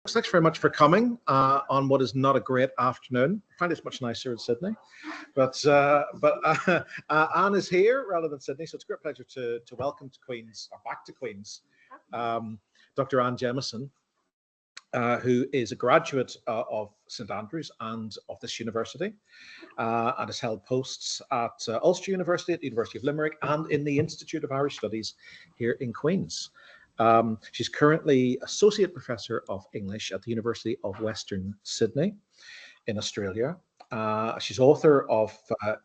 Thanks very much for coming on what is not a great afternoon. I find it's much nicer in Sydney, but Anne is here rather than Sydney, so it's a great pleasure to welcome to Queen's, or back to Queen's, Dr. Anne Jamison, who is a graduate of St Andrews and of this university, and has held posts at Ulster University, at the University of Limerick, and in the Institute of Irish Studies here in Queen's. She's currently Associate Professor of English at the University of Western Sydney in Australia. She's author of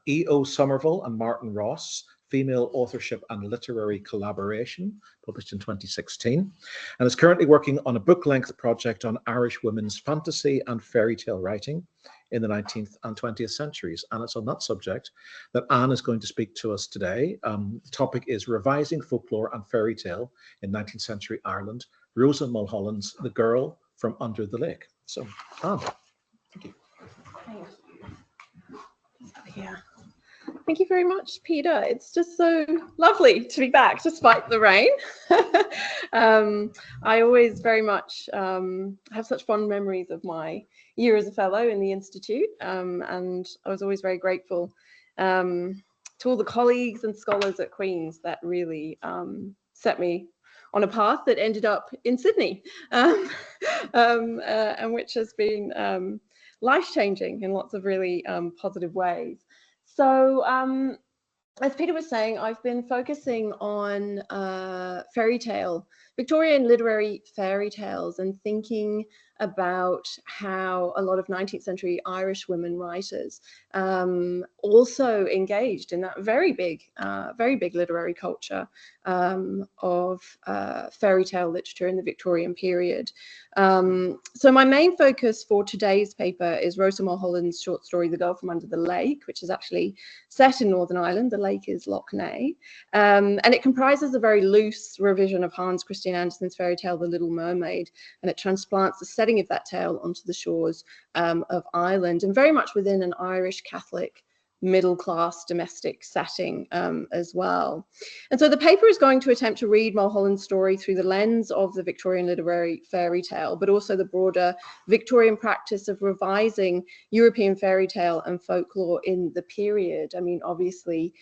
E.O. Somerville and Martin Ross, Female Authorship and Literary Collaboration, published in 2016, and is currently working on a book-length project on Irish women's fantasy and fairy tale writing in the 19th and 20th centuries. And it's on that subject that Anne is going to speak to us today. The topic is Revising Folklore and Fairy Tale in 19th Century Ireland, Rosa Mulholland's The Girl from Under the Lake. So, Anne, thank you. Yeah. Thank you very much, Peter. It's just so lovely to be back, despite the rain. I always very much have such fond memories of my year as a fellow in the Institute, and I was always very grateful to all the colleagues and scholars at Queen's that really set me on a path that ended up in Sydney, and which has been life-changing in lots of really positive ways. So, as Peter was saying, I've been focusing on fairy tale, Victorian literary fairy tales, and thinking about how a lot of 19th century Irish women writers also engaged in that very big literary culture of fairy tale literature in the Victorian period. So my main focus for today's paper is Rosa Mulholland's short story, The Girl from Under the Lake, which is actually set in Northern Ireland. The lake is Lough Neagh, and it comprises a very loose revision of Hans Christian Andersen's fairy tale, The Little Mermaid, and it transplants the setting of that tale onto the shores of Ireland, and very much within an Irish Catholic middle-class domestic setting as well. And so the paper is going to attempt to read Mulholland's story through the lens of the Victorian literary fairy tale, but also the broader Victorian practice of revising European fairy tale and folklore in the period. I mean, obviously,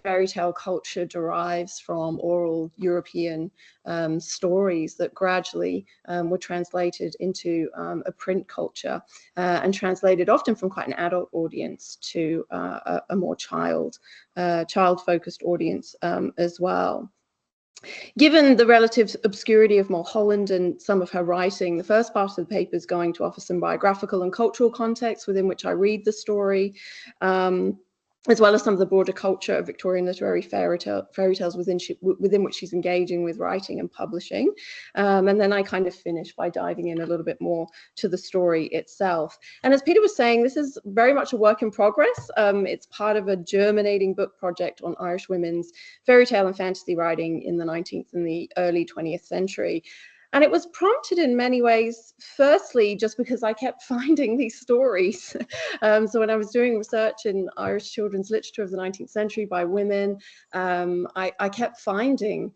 fairy tale culture derives from oral European stories that gradually were translated into a print culture and translated often from quite an adult audience to a more child-focused audience as well. Given the relative obscurity of Mulholland and some of her writing, the first part of the paper is going to offer some biographical and cultural context within which I read the story, as well as some of the broader culture of Victorian literary fairy tales within which she's engaging with writing and publishing. And then I kind of finish by diving in a little bit more to the story itself. And as Peter was saying, this is very much a work in progress. It's part of a germinating book project on Irish women's fairy tale and fantasy writing in the 19th and the early 20th century. And it was prompted in many ways, firstly, just because I kept finding these stories. So when I was doing research in Irish children's literature of the 19th century by women, I kept finding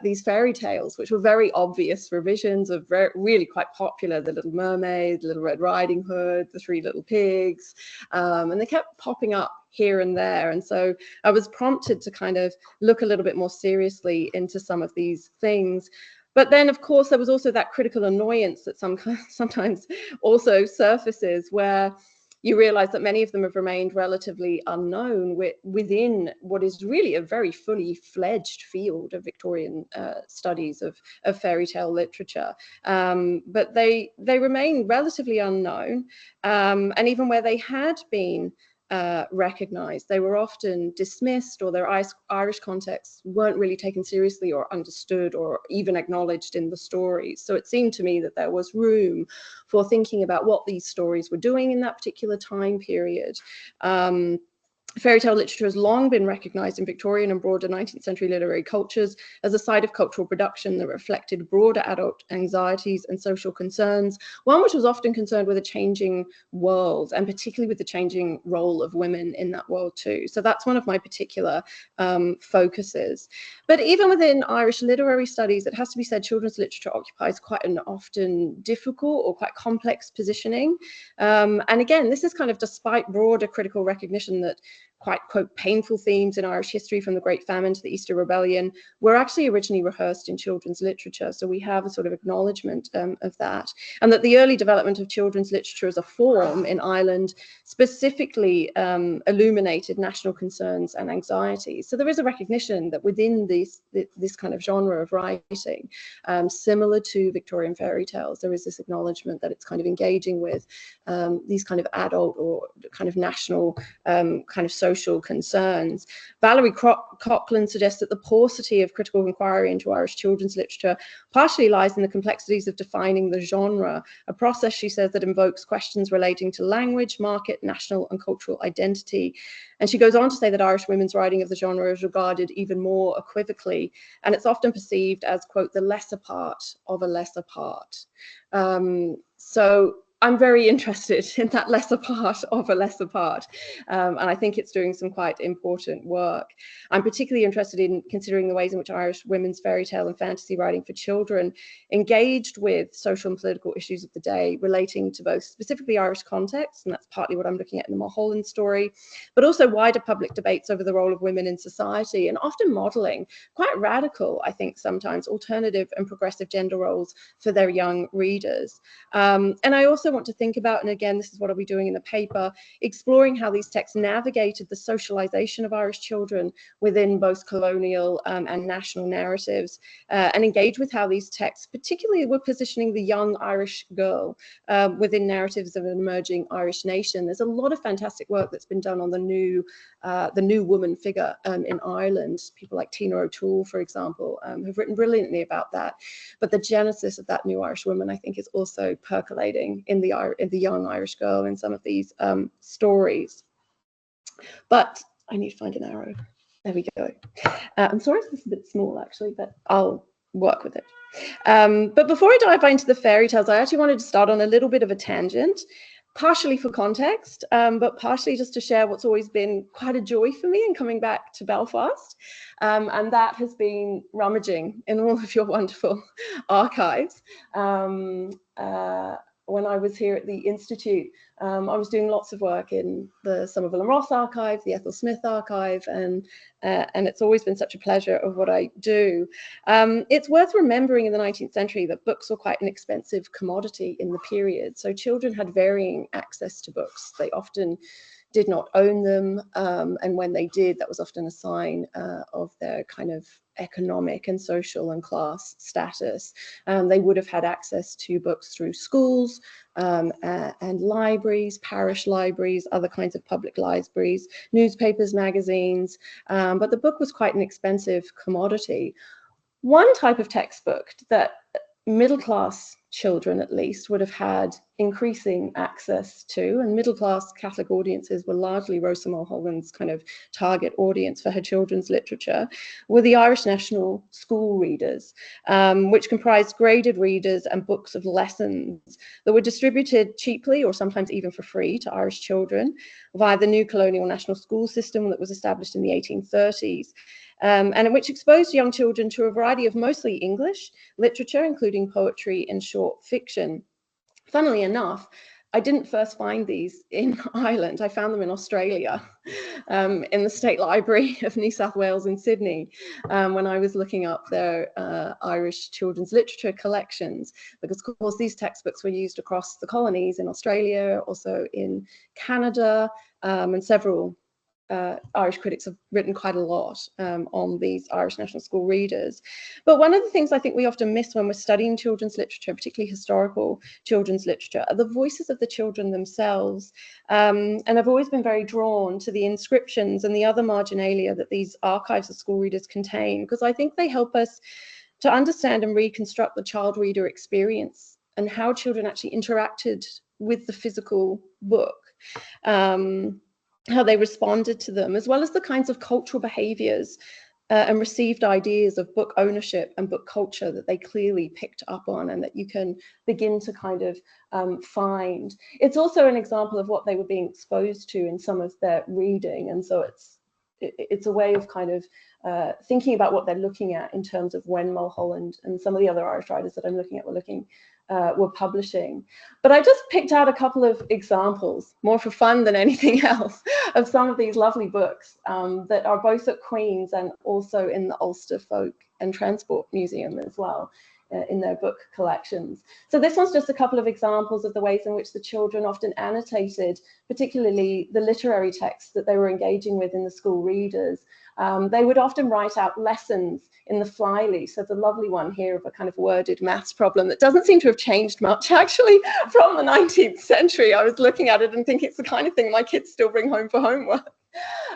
these fairy tales, which were very obvious revisions of really quite popular, The Little Mermaid, Little Red Riding Hood, The Three Little Pigs, and they kept popping up here and there. And so I was prompted to kind of look a little bit more seriously into some of these things. But then, of course, there was also that critical annoyance that sometimes also surfaces, where you realize that many of them have remained relatively unknown within what is really a very fully fledged field of Victorian studies of fairy tale literature. But they remain relatively unknown, and even where they had been recognized, they were often dismissed, or their Irish contexts weren't really taken seriously or understood or even acknowledged in the stories. So it seemed to me that there was room for thinking about what these stories were doing in that particular time period. Fairy tale literature has long been recognised in Victorian and broader 19th century literary cultures as a side of cultural production that reflected broader adult anxieties and social concerns, one which was often concerned with a changing world, and particularly with the changing role of women in that world too. So that's one of my particular focuses. But even within Irish literary studies, it has to be said children's literature occupies quite an often difficult or quite complex positioning. And again, this is kind of despite broader critical recognition that quite, quote, painful themes in Irish history, from the Great Famine to the Easter Rebellion, were actually originally rehearsed in children's literature. So we have a sort of acknowledgement of that. And that the early development of children's literature as a form in Ireland specifically illuminated national concerns and anxieties. So there is a recognition that within this kind of genre of writing, similar to Victorian fairy tales, there is this acknowledgement that it's kind of engaging with these kind of adult or kind of national kind of social concerns. Valerie Coughlin suggests that the paucity of critical inquiry into Irish children's literature partially lies in the complexities of defining the genre, a process, she says, that invokes questions relating to language, market, national and cultural identity. And she goes on to say that Irish women's writing of the genre is regarded even more equivocally, and it's often perceived as, quote, the lesser part of a lesser part. So I'm very interested in that lesser part of a lesser part, and I think it's doing some quite important work. I'm particularly interested in considering the ways in which Irish women's fairy tale and fantasy writing for children engaged with social and political issues of the day, relating to both specifically Irish context, and that's partly what I'm looking at in the Mulholland story, but also wider public debates over the role of women in society, and often modelling quite radical, I think sometimes, alternative and progressive gender roles for their young readers. And I also want to think about, and again, this is what I'll be doing in the paper, exploring how these texts navigated the socialization of Irish children within both colonial and national narratives, and engage with how these texts particularly were positioning the young Irish girl within narratives of an emerging Irish nation. There's a lot of fantastic work that's been done on the new woman figure in Ireland. People like Tina O'Toole, for example, have written brilliantly about that. But the genesis of that new Irish woman, I think, is also percolating in the young Irish girl in some of these stories. But I need to find an arrow. There we go. I'm sorry if this is a bit small, actually, but I'll work with it. But before I dive into the fairy tales, I actually wanted to start on a little bit of a tangent, partially for context, but partially just to share what's always been quite a joy for me in coming back to Belfast. And that has been rummaging in all of your wonderful archives. When I was here at the Institute, I was doing lots of work in the Somerville and Ross archive, the Ethel Smith archive, and it's always been such a pleasure of what I do. It's worth remembering in the 19th century that books were quite an expensive commodity in the period. So children had varying access to books. They often did not own them, and when they did, that was often a sign of their kind of economic and social and class status. They would have had access to books through schools and libraries, parish libraries, other kinds of public libraries, newspapers, magazines, but the book was quite an expensive commodity. One type of textbook that middle-class children, at least, would have had increasing access to, and middle-class Catholic audiences were largely Rosa Mulholland's kind of target audience for her children's literature, were the Irish National School readers, which comprised graded readers and books of lessons that were distributed cheaply or sometimes even for free to Irish children via the new colonial national school system that was established in the 1830s. And which exposed young children to a variety of mostly English literature, including poetry and short fiction. Funnily enough, I didn't first find these in Ireland. I found them in Australia, in the State Library of New South Wales in Sydney, when I was looking up their Irish children's literature collections, because of course these textbooks were used across the colonies in Australia, also in Canada, and several Irish critics have written quite a lot on these Irish National School readers. But one of the things I think we often miss when we're studying children's literature, particularly historical children's literature, are the voices of the children themselves. And I've always been very drawn to the inscriptions and the other marginalia that these archives of school readers contain, because I think they help us to understand and reconstruct the child reader experience and how children actually interacted with the physical book. how they responded to them, as well as the kinds of cultural behaviours and received ideas of book ownership and book culture that they clearly picked up on and that you can begin to kind of find. It's also an example of what they were being exposed to in some of their reading, and so it's a way of kind of thinking about what they're looking at in terms of when Mulholland and some of the other Irish writers that I'm looking at were publishing. But I just picked out a couple of examples, more for fun than anything else, of some of these lovely books that are both at Queen's and also in the Ulster Folk and Transport Museum as well, in their book collections. So this one's just a couple of examples of the ways in which the children often annotated, particularly the literary texts that they were engaging with in the school readers. They would often write out lessons in the flyleaf. So the lovely one here of a kind of worded maths problem that doesn't seem to have changed much actually from the 19th century. I was looking at it and thinking it's the kind of thing my kids still bring home for homework.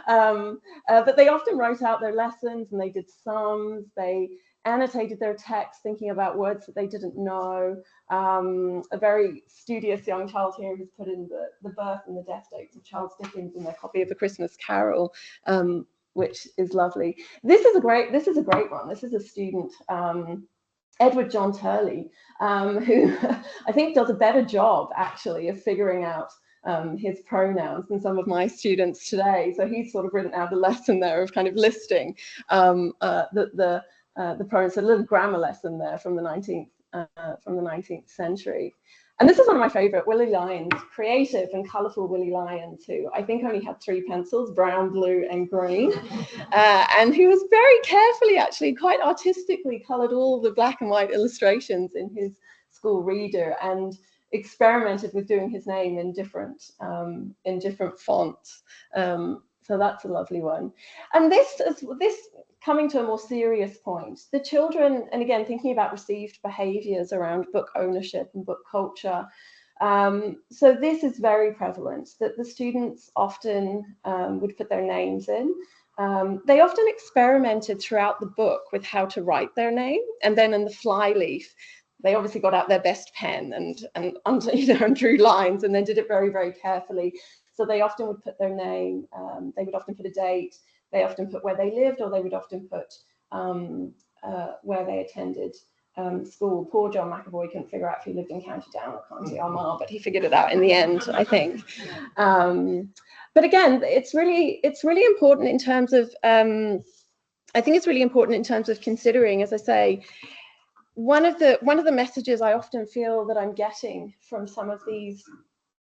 But they often wrote out their lessons and they did sums. They annotated their text thinking about words that they didn't know. A very studious young child here who's put in the birth and the death dates of Charles Dickens in their copy of A Christmas Carol, which is lovely. This is a great one. This is a student, Edward John Turley, who I think does a better job actually of figuring out his pronouns than some of my students today. So he's sort of written out a lesson there of kind of listing the pronouns, a little grammar lesson there from the 19th century. And this is one of my favorite, Willie Lyons, creative and colorful Willie Lyons, who I think only had 3 pencils, brown, blue, and green, and who was very carefully, actually, quite artistically colored all the black and white illustrations in his school reader and experimented with doing his name in different fonts. So that's a lovely one. And this coming to a more serious point, the children, and again, thinking about received behaviors around book ownership and book culture. So this is very prevalent, that the students often would put their names in. They often experimented throughout the book with how to write their name, and then in the flyleaf, they obviously got out their best pen and drew lines, and then did it very, very carefully. So they often would put their name, they would often put a date, they often put where they lived, or they would often put where they attended school. Poor John McAvoy couldn't figure out if he lived in County Down or County Armagh, but he figured it out in the end, I think. But again, it's really important in terms of, I think it's really important in terms of considering, as I say, one of the messages I often feel that I'm getting from some of these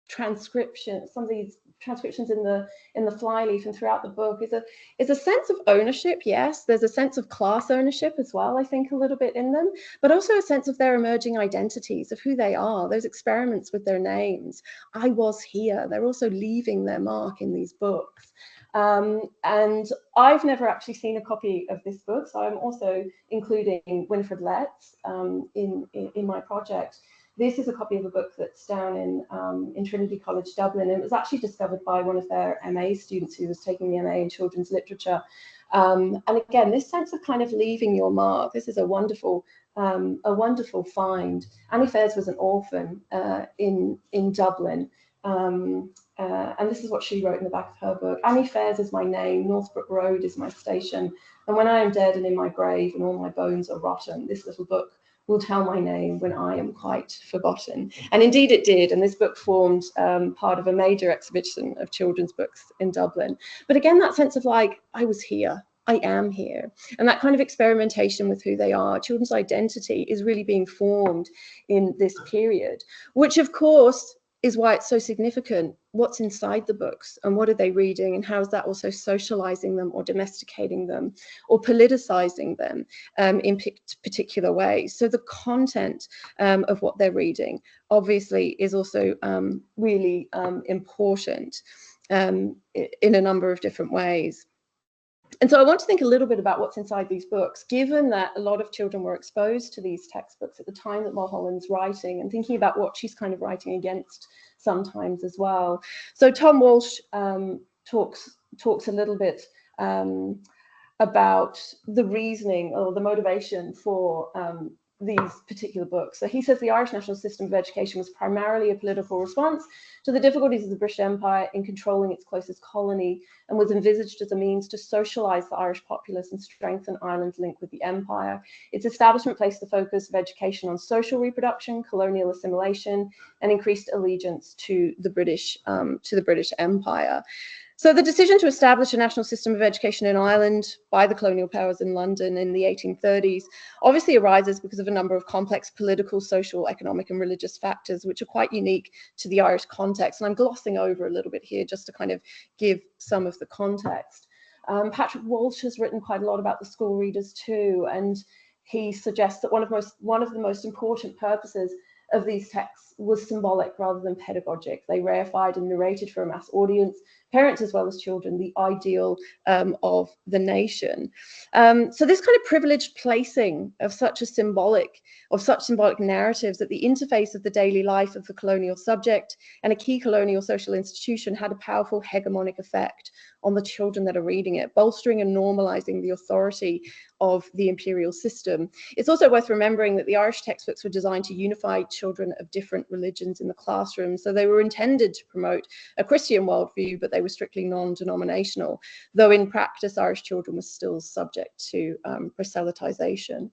transcriptions in the flyleaf and throughout the book is a sense of ownership. Yes, there's a sense of class ownership as well, I think, a little bit in them, but also a sense of their emerging identities, of who they are, those experiments with their names. I was here. They're also leaving their mark in these books. And I've never actually seen a copy of this book, so I'm also including Winifred Letts in my project. This is a copy of a book that's down in Trinity College, Dublin, and it was actually discovered by one of their MA students who was taking the MA in children's literature. And again, this sense of kind of leaving your mark, this is a wonderful find. Annie Fairs was an orphan in Dublin. And this is what she wrote in the back of her book. Annie Fairs is my name, Northbrook Road is my station, and when I am dead and in my grave and all my bones are rotten, this little book will tell my name when I am quite forgotten. And indeed it did, and this book formed part of a major exhibition of children's books in Dublin. But again, that sense of like, I was here, I am here, and that kind of experimentation with who they are, children's identity is really being formed in this period, which of course is why it's so significant. What's inside the books and what are they reading, and how is that also socializing them or domesticating them or politicizing them in particular ways. So the content of what they're reading obviously is also really important in a number of different ways. And so I want to think a little bit about what's inside these books, given that a lot of children were exposed to these textbooks at the time that Mulholland's writing, and thinking about what she's kind of writing against sometimes as well. So Tom Walsh talks a little bit about the reasoning or the motivation for these particular books. So he says the Irish national system of education was primarily a political response to the difficulties of the British Empire in controlling its closest colony, and was envisaged as a means to socialise the Irish populace and strengthen Ireland's link with the empire. Its establishment placed the focus of education on social reproduction, colonial assimilation, and increased allegiance to the British Empire. So the decision to establish a national system of education in Ireland by the colonial powers in London in the 1830s obviously arises because of a number of complex political, social, economic, and religious factors, which are quite unique to the Irish context. And I'm glossing over a little bit here just to kind of give some of the context. Patrick Walsh has written quite a lot about the school readers too, and he suggests that one of the most important purposes of these texts was symbolic rather than pedagogic. They reified and narrated for a mass audience, parents as well as children, the ideal of the nation. So this kind of privileged placing of such symbolic narratives at the interface of the daily life of the colonial subject and a key colonial social institution had a powerful hegemonic effect on the children that are reading it, bolstering and normalizing the authority of the imperial system. It's also worth remembering that the Irish textbooks were designed to unify children of different religions in the classroom. So they were intended to promote a Christian worldview, but they were strictly non-denominational, though in practice, Irish children were still subject to proselytization.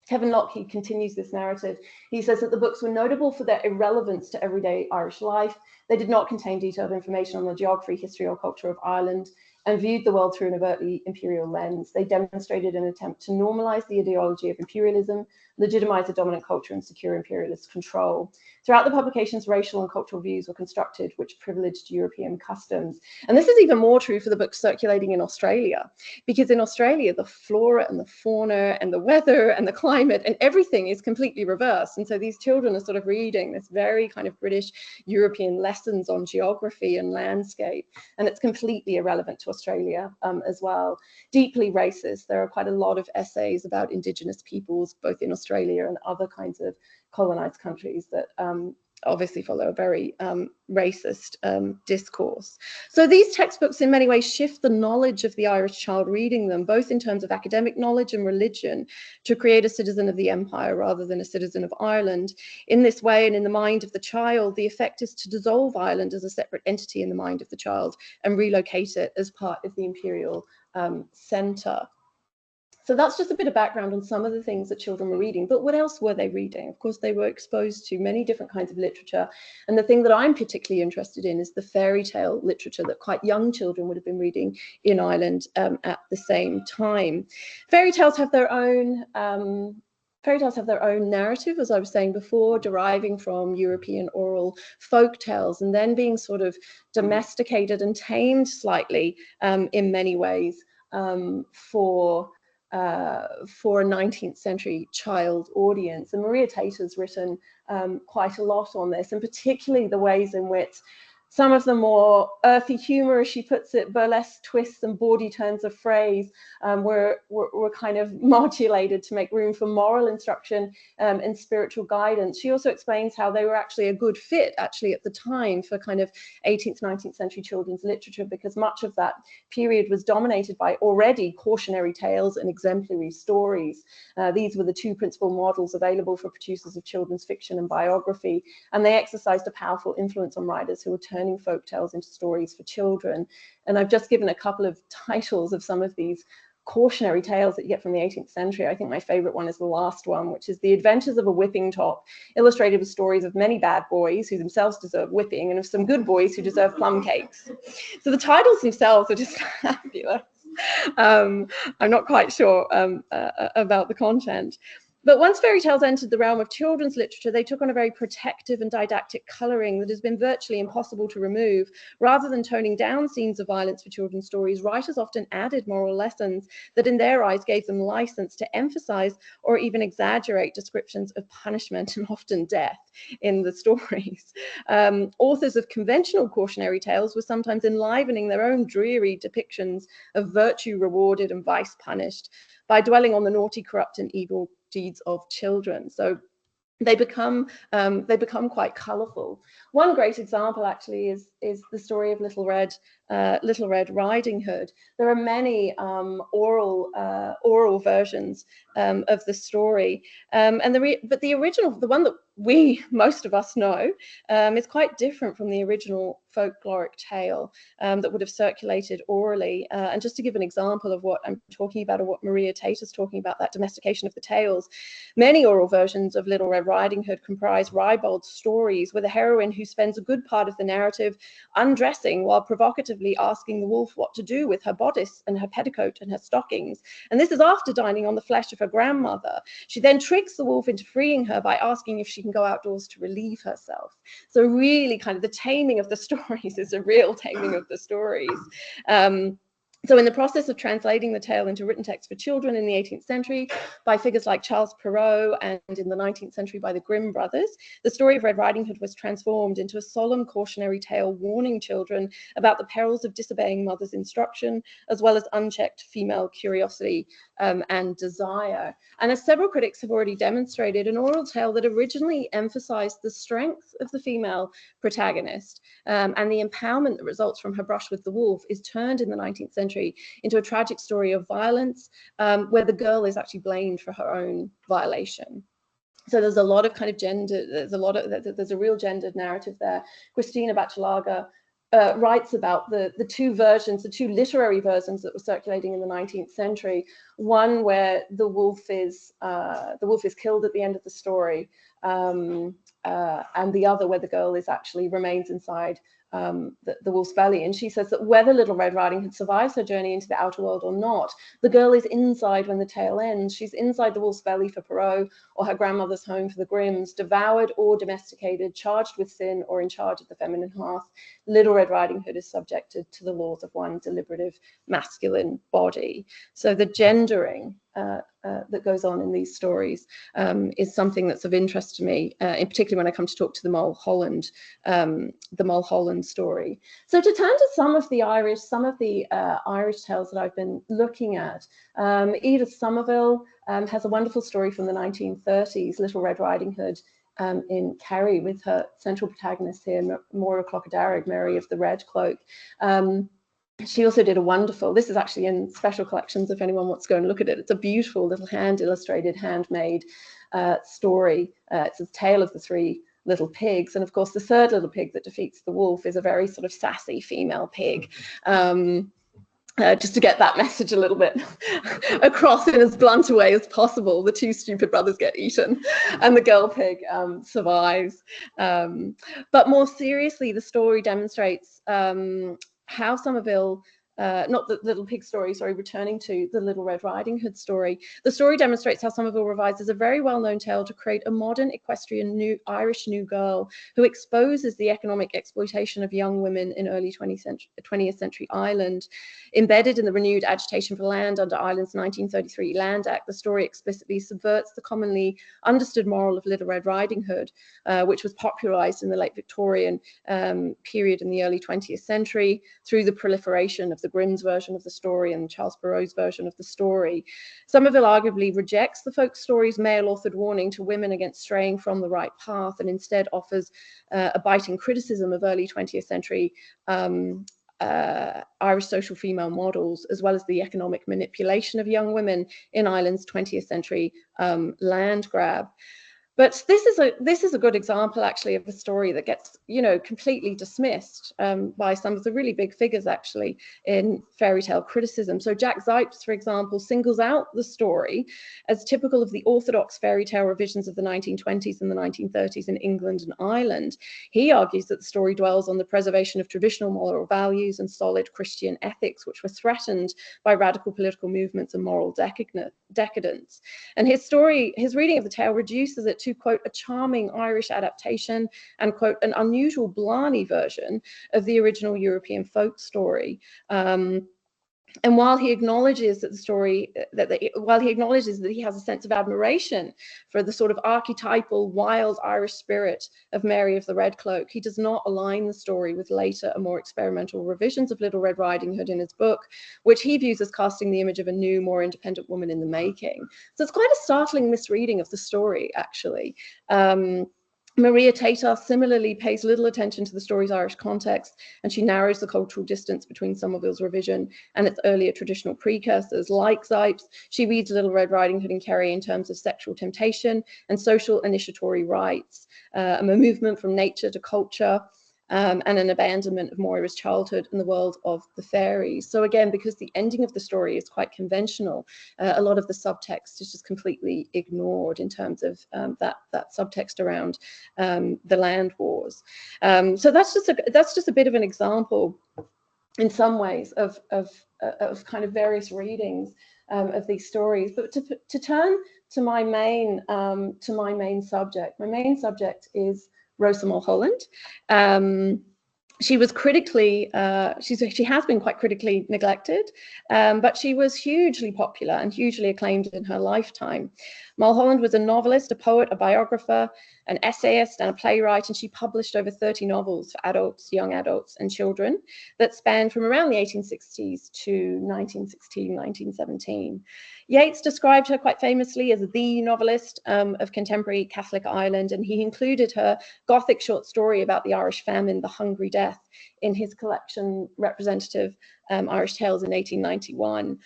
Kevin Lougheed continues this narrative. He says that the books were notable for their irrelevance to everyday Irish life. They did not contain detailed information on the geography, history, or culture of Ireland, and viewed the world through an overtly imperial lens. They demonstrated an attempt to normalize the ideology of imperialism, legitimize a dominant culture, and secure imperialist control. Throughout the publications, racial and cultural views were constructed which privileged European customs. And this is even more true for the books circulating in Australia, because in Australia, the flora and the fauna and the weather and the climate and everything is completely reversed. And so these children are sort of reading this very kind of British European lessons on geography and landscape, and it's completely irrelevant to Australia as well. Deeply racist. There are quite a lot of essays about Indigenous peoples, both in Australia and other kinds of colonized countries that obviously follow a very racist discourse. So these textbooks in many ways shift the knowledge of the Irish child reading them, both in terms of academic knowledge and religion, to create a citizen of the empire rather than a citizen of Ireland. In this way, and in the mind of the child, the effect is to dissolve Ireland as a separate entity in the mind of the child and relocate it as part of the imperial centre. So that's just a bit of background on some of the things that children were reading. But what else were they reading? Of course, they were exposed to many different kinds of literature. And the thing that I'm particularly interested in is the fairy tale literature that quite young children would have been reading in Ireland at the same time. Fairy tales have their own narrative, as I was saying before, deriving from European oral folk tales and then being sort of domesticated and tamed slightly in many ways for a 19th century child audience. And Maria Tater's written quite a lot on this, and particularly the ways in which some of the more earthy humor, as she puts it, burlesque twists and bawdy turns of phrase were kind of modulated to make room for moral instruction and spiritual guidance. She also explains how they were actually a good fit, actually, at the time for kind of 18th, 19th century children's literature, because much of that period was dominated by already cautionary tales and exemplary stories. These were the two principal models available for producers of children's fiction and biography, and they exercised a powerful influence on writers who were turning folk tales into stories for children. And I've just given a couple of titles of some of these cautionary tales that you get from the 18th century. I think my favorite one is the last one, which is The Adventures of a Whipping Top, illustrated with stories of many bad boys who themselves deserve whipping and of some good boys who deserve plum cakes. So the titles themselves are just fabulous. I'm not quite sure about the content. But once fairy tales entered the realm of children's literature, they took on a very protective and didactic colouring that has been virtually impossible to remove. Rather than toning down scenes of violence for children's stories, writers often added moral lessons that in their eyes gave them license to emphasise or even exaggerate descriptions of punishment and often death in the stories. Authors of conventional cautionary tales were sometimes enlivening their own dreary depictions of virtue rewarded and vice punished by dwelling on the naughty, corrupt and evil deeds of children. So they become quite colourful. One great example actually is the story of Little Red Riding Hood. There are many oral versions of the story, but the original, the one that most of us know, is quite different from the original folkloric tale that would have circulated orally. And just to give an example of what I'm talking about, or what Maria Tate is talking about, that domestication of the tales, many oral versions of Little Red Riding Hood comprise ribald stories with a heroine who spends a good part of the narrative undressing while provocatively asking the wolf what to do with her bodice and her petticoat and her stockings. And this is after dining on the flesh of her grandmother. She then tricks the wolf into freeing her by asking if she can go outdoors to relieve herself. So really kind of the taming of the stories is a real taming of the stories. So in the process of translating the tale into written text for children in the 18th century by figures like Charles Perrault, and in the 19th century by the Grimm brothers, the story of Red Riding Hood was transformed into a solemn cautionary tale warning children about the perils of disobeying mother's instruction, as well as unchecked female curiosity and desire. And as several critics have already demonstrated, an oral tale that originally emphasized the strength of the female protagonist and the empowerment that results from her brush with the wolf is turned in the 19th century into a tragic story of violence, where the girl is actually blamed for her own violation. So there's a lot of kind of gender, there's a real gendered narrative there. Christina Bachelaga writes about the two versions, the two literary versions that were circulating in the 19th century. One where the wolf is killed at the end of the story, and the other where the girl actually remains inside the wolf's belly. And she says that whether Little Red Riding Hood survives her journey into the outer world or not, the girl is inside when the tale ends. She's inside the wolf's belly for Perrault, or her grandmother's home for the Grimms, devoured or domesticated, charged with sin, or in charge of the feminine hearth. Little Red Riding Hood is subjected to the laws of one deliberative masculine body. So the gendering that goes on in these stories is something that's of interest to me, in particular when I come to talk to the Mulholland story. So to turn to some of the Irish tales that I've been looking at, Edith Somerville has a wonderful story from the 1930s, Little Red Riding Hood, in Kerry, with her central protagonist here, Maura Clocadarragh, Mary of the Red Cloak. She also did a wonderful, this is actually in special collections if anyone wants to go and look at it. It's a beautiful little hand-illustrated, handmade story. It's a tale of the three little pigs. And of course, the third little pig that defeats the wolf is a very sort of sassy female pig. Just to get that message a little bit across in as blunt a way as possible. The two stupid brothers get eaten and the girl pig survives. But more seriously, the story demonstrates how Somerville, not the Little Pig story, sorry, returning to the Little Red Riding Hood story. The story demonstrates how Somerville revises a very well-known tale to create a modern equestrian Irish new girl who exposes the economic exploitation of young women in early 20th century Ireland. Embedded in the renewed agitation for land under Ireland's 1933 Land Act, the story explicitly subverts the commonly understood moral of Little Red Riding Hood, which was popularised in the late Victorian period in the early 20th century through the proliferation of the Grimm's version of the story and Charles Perrault's version of the story. Somerville arguably rejects the folk story's male-authored warning to women against straying from the right path, and instead offers a biting criticism of early 20th century Irish social female models, as well as the economic manipulation of young women in Ireland's 20th century land grab. But this is a good example, actually, of a story that gets, completely dismissed by some of the really big figures, actually, in fairy tale criticism. So Jack Zipes, for example, singles out the story as typical of the orthodox fairy tale revisions of the 1920s and the 1930s in England and Ireland. He argues that the story dwells on the preservation of traditional moral values and solid Christian ethics, which were threatened by radical political movements and moral decadence. And his reading of the tale reduces it to, quote, a charming Irish adaptation and, quote, an unusual Blarney version of the original European folk story. And while he acknowledges that while he acknowledges that he has a sense of admiration for the sort of archetypal wild Irish spirit of Mary of the Red Cloak, he does not align the story with later and more experimental revisions of Little Red Riding Hood in his book, which he views as casting the image of a new, more independent woman in the making. So it's quite a startling misreading of the story, actually. Maria Tatar similarly pays little attention to the story's Irish context, and she narrows the cultural distance between Somerville's revision and its earlier traditional precursors. Like Zipes, she reads Little Red Riding Hood and Kerry in terms of sexual temptation and social initiatory rites, a movement from nature to culture, and an abandonment of Moira's childhood and the world of the fairies. So again, because the ending of the story is quite conventional, a lot of the subtext is just completely ignored in terms of that subtext around the land wars. So that's just a bit of an example, in some ways, of kind of various readings of these stories. But to turn to my main subject, my main subject is Rosa Mulholland. She was critically, she has been quite critically neglected, but she was hugely popular and hugely acclaimed in her lifetime. Mulholland was a novelist, a poet, a biographer, an essayist, and a playwright, and she published over 30 novels for adults, young adults, and children that spanned from around the 1860s to 1916, 1917. Yeats described her quite famously as the novelist of contemporary Catholic Ireland, and he included her Gothic short story about the Irish famine, The Hungry Death, in his collection Representative Irish Tales in 1891.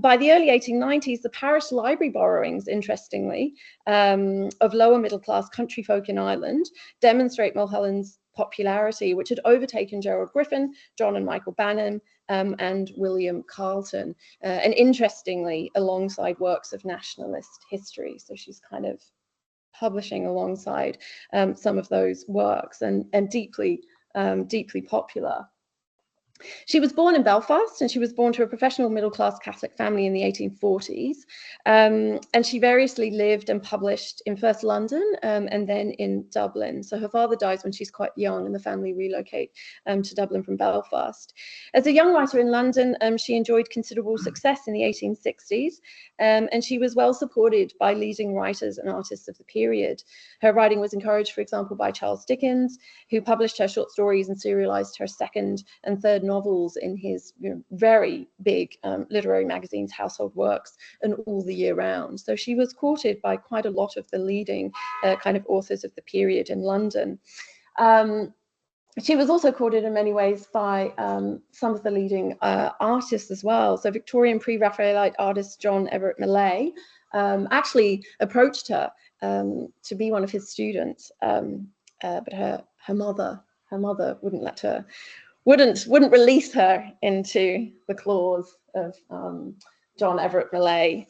By the early 1890s, the parish library borrowings, interestingly, of lower middle class country folk in Ireland demonstrate Mulholland's popularity, which had overtaken Gerald Griffin, John and Michael Bannon, and William Carleton, and interestingly, alongside works of nationalist history. So she's kind of publishing alongside some of those works, and deeply popular. She was born in Belfast, and she was born to a professional middle-class Catholic family in the 1840s. And she variously lived and published in first London and then in Dublin. So her father dies when she's quite young, and the family relocate to Dublin from Belfast. As a young writer in London, she enjoyed considerable success in the 1860s, and she was well supported by leading writers and artists of the period. Her writing was encouraged, for example, by Charles Dickens, who published her short stories and serialized her second and third novels in his very big literary magazines, Household Works, and All the Year Round. So she was courted by quite a lot of the leading kind of authors of the period in London. She was also courted in many ways by some of the leading artists as well. So Victorian pre-Raphaelite artist John Everett Millais actually approached her to be one of his students, but her mother wouldn't let her, wouldn't release her into the claws of John Everett Millais,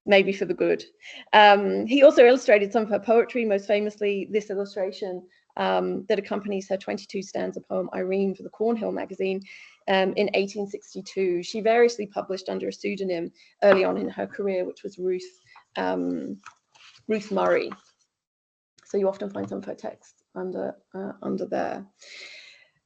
maybe for the good. He also illustrated some of her poetry, most famously this illustration that accompanies her 22-stanza poem Irene for the Cornhill magazine in 1862. She variously published under a pseudonym early on in her career, which was Ruth Murray. So you often find some of her texts under there.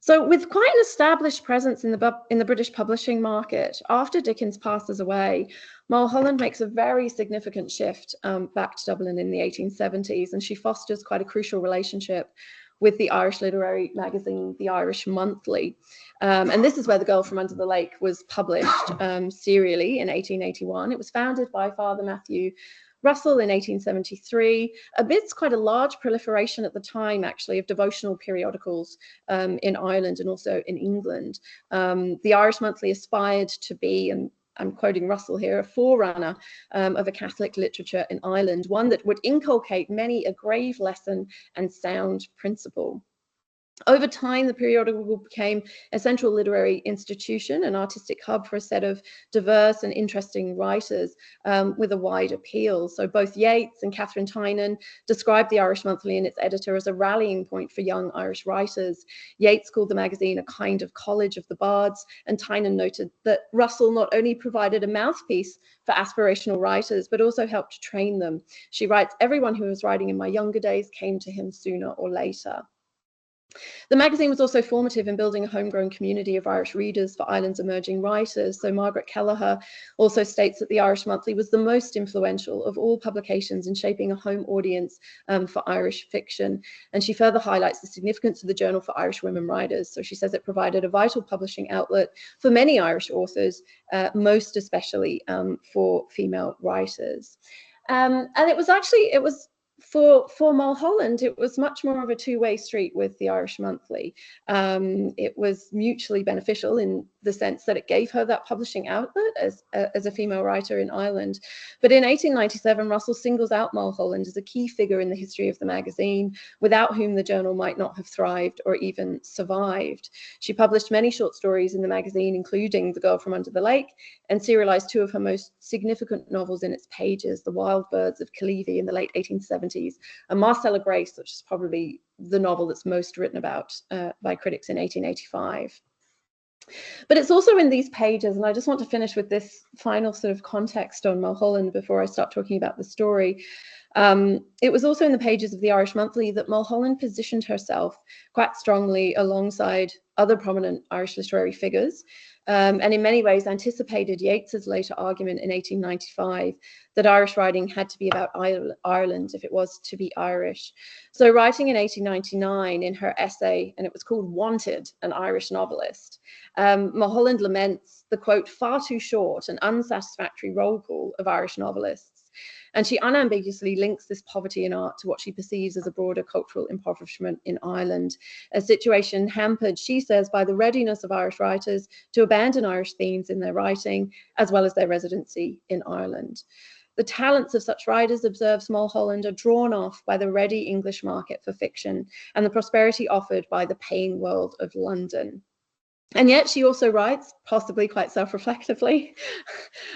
So with quite an established presence in the British publishing market, after Dickens passes away, Mulholland makes a very significant shift back to Dublin in the 1870s, and she fosters quite a crucial relationship with the Irish literary magazine, The Irish Monthly. And this is where The Girl from Under the Lake was published serially in 1881. It was founded by Father Matthew Russell in 1873, amidst quite a large proliferation at the time, actually, of devotional periodicals in Ireland and also in England. The Irish Monthly aspired to be, and I'm quoting Russell here, a forerunner of a Catholic literature in Ireland, one that would inculcate many a grave lesson and sound principle. Over time, the periodical became a central literary institution, an artistic hub for a set of diverse and interesting writers with a wide appeal. So both Yeats and Catherine Tynan described the Irish Monthly and its editor as a rallying point for young Irish writers. Yeats called the magazine a kind of college of the bards, and Tynan noted that Russell not only provided a mouthpiece for aspirational writers, but also helped to train them. She writes, "Everyone who was writing in my younger days came to him sooner or later." The magazine was also formative in building a homegrown community of Irish readers for Ireland's emerging writers. So Margaret Kelleher also states that the Irish Monthly was the most influential of all publications in shaping a home audience for Irish fiction. And she further highlights the significance of the journal for Irish women writers. So she says it provided a vital publishing outlet for many Irish authors, most especially for female writers. And it was for Mulholland, it was much more of a two-way street with the Irish Monthly. It was mutually beneficial in the sense that it gave her that publishing outlet as a female writer in Ireland. But in 1897, Russell singles out Mulholland as a key figure in the history of the magazine, without whom the journal might not have thrived or even survived. She published many short stories in the magazine, including The Girl from Under the Lake, and serialized two of her most significant novels in its pages, The Wild Birds of Killeavy in the late 1870s, and Marcella Grace, which is probably the novel that's most written about by critics in 1885. But it's also in these pages, and I just want to finish with this final sort of context on Mulholland before I start talking about the story. It was also in the pages of the Irish Monthly that Mulholland positioned herself quite strongly alongside other prominent Irish literary figures, and in many ways anticipated Yeats's later argument in 1895 that Irish writing had to be about Ireland if it was to be Irish. So writing in 1899 in her essay, and it was called Wanted, an Irish Novelist, Mulholland laments the, quote, far too short and unsatisfactory roll call of Irish novelists. And she unambiguously links this poverty in art to what she perceives as a broader cultural impoverishment in Ireland, a situation hampered, she says, by the readiness of Irish writers to abandon Irish themes in their writing, as well as their residency in Ireland. The talents of such writers, observes Mulholland, are drawn off by the ready English market for fiction and the prosperity offered by the paying world of London. And yet she also writes, possibly quite self-reflectively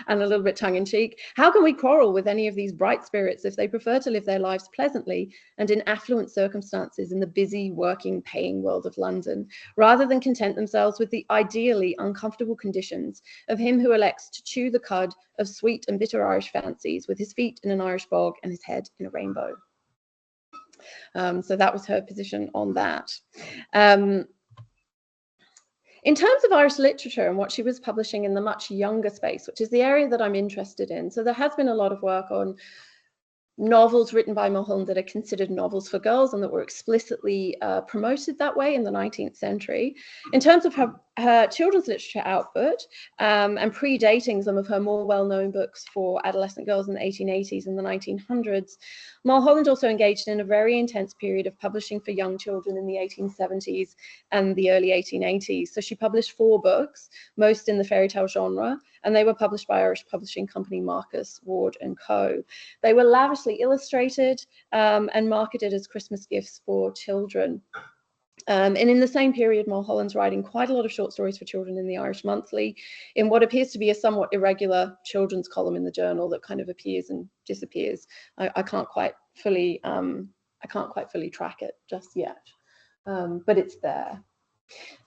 and a little bit tongue-in-cheek, how can we quarrel with any of these bright spirits if they prefer to live their lives pleasantly and in affluent circumstances in the busy, working, paying world of London, rather than content themselves with the ideally uncomfortable conditions of him who elects to chew the cud of sweet and bitter Irish fancies with his feet in an Irish bog and his head in a rainbow. So that was her position on that. In terms of Irish literature and what she was publishing in the much younger space, which is the area that I'm interested in, so there has been a lot of work on novels written by Mulholland that are considered novels for girls and that were explicitly promoted that way in the 19th century. In terms of her children's literature output and predating some of her more well-known books for adolescent girls in the 1880s and the 1900s, Mulholland also engaged in a very intense period of publishing for young children in the 1870s and the early 1880s. So she published 4 books, most in the fairy tale genre, and they were published by Irish publishing company Marcus, Ward & Co. They were lavishly illustrated and marketed as Christmas gifts for children. And in the same period, Mulholland's writing quite a lot of short stories for children in the Irish Monthly, in what appears to be a somewhat irregular children's column in the journal that kind of appears and disappears. I can't quite fully track it just yet, but it's there.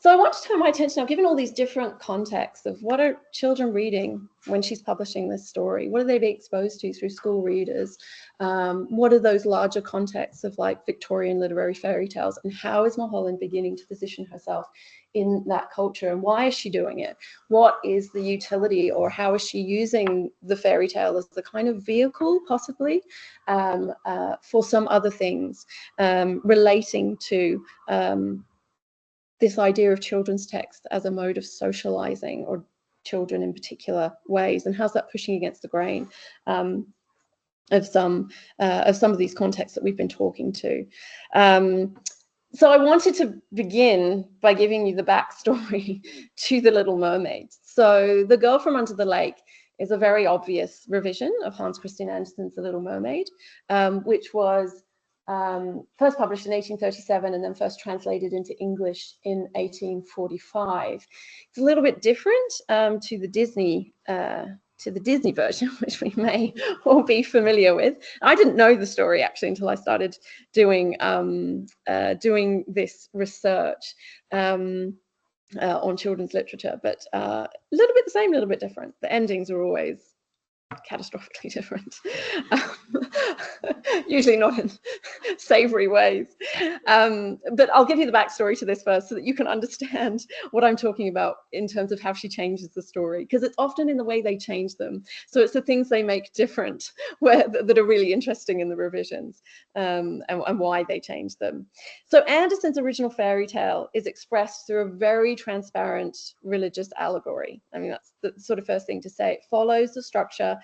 So I want to turn my attention now, given all these different contexts of what are children reading when she's publishing this story? What are they being exposed to through school readers? What are those larger contexts of like Victorian literary fairy tales? And how is Mulholland beginning to position herself in that culture? And why is she doing it? What is the utility, or how is she using the fairy tale as the kind of vehicle, possibly, for some other things relating to this idea of children's text as a mode of socializing, or children in particular ways, and how's that pushing against the grain of some of these contexts that we've been talking to. So I wanted to begin by giving you the backstory to the Little Mermaid. So The Girl from Under the Lake is a very obvious revision of Hans Christian Andersen's The Little Mermaid, which was first published in 1837 and then first translated into English in 1845. It's a little bit different to the Disney version, which we may all be familiar with. I didn't know the story actually until I started doing this research on children's literature, but a little bit the same, a little bit different. The endings are always catastrophically different. Usually not in savory ways. But I'll give you the backstory to this first so that you can understand what I'm talking about in terms of how she changes the story, because it's often in the way they change them. So it's the things they make different that are really interesting in the revisions, and why they change them. So Andersen's original fairy tale is expressed through a very transparent religious allegory. I mean, that's the sort of first thing to say. It follows the structure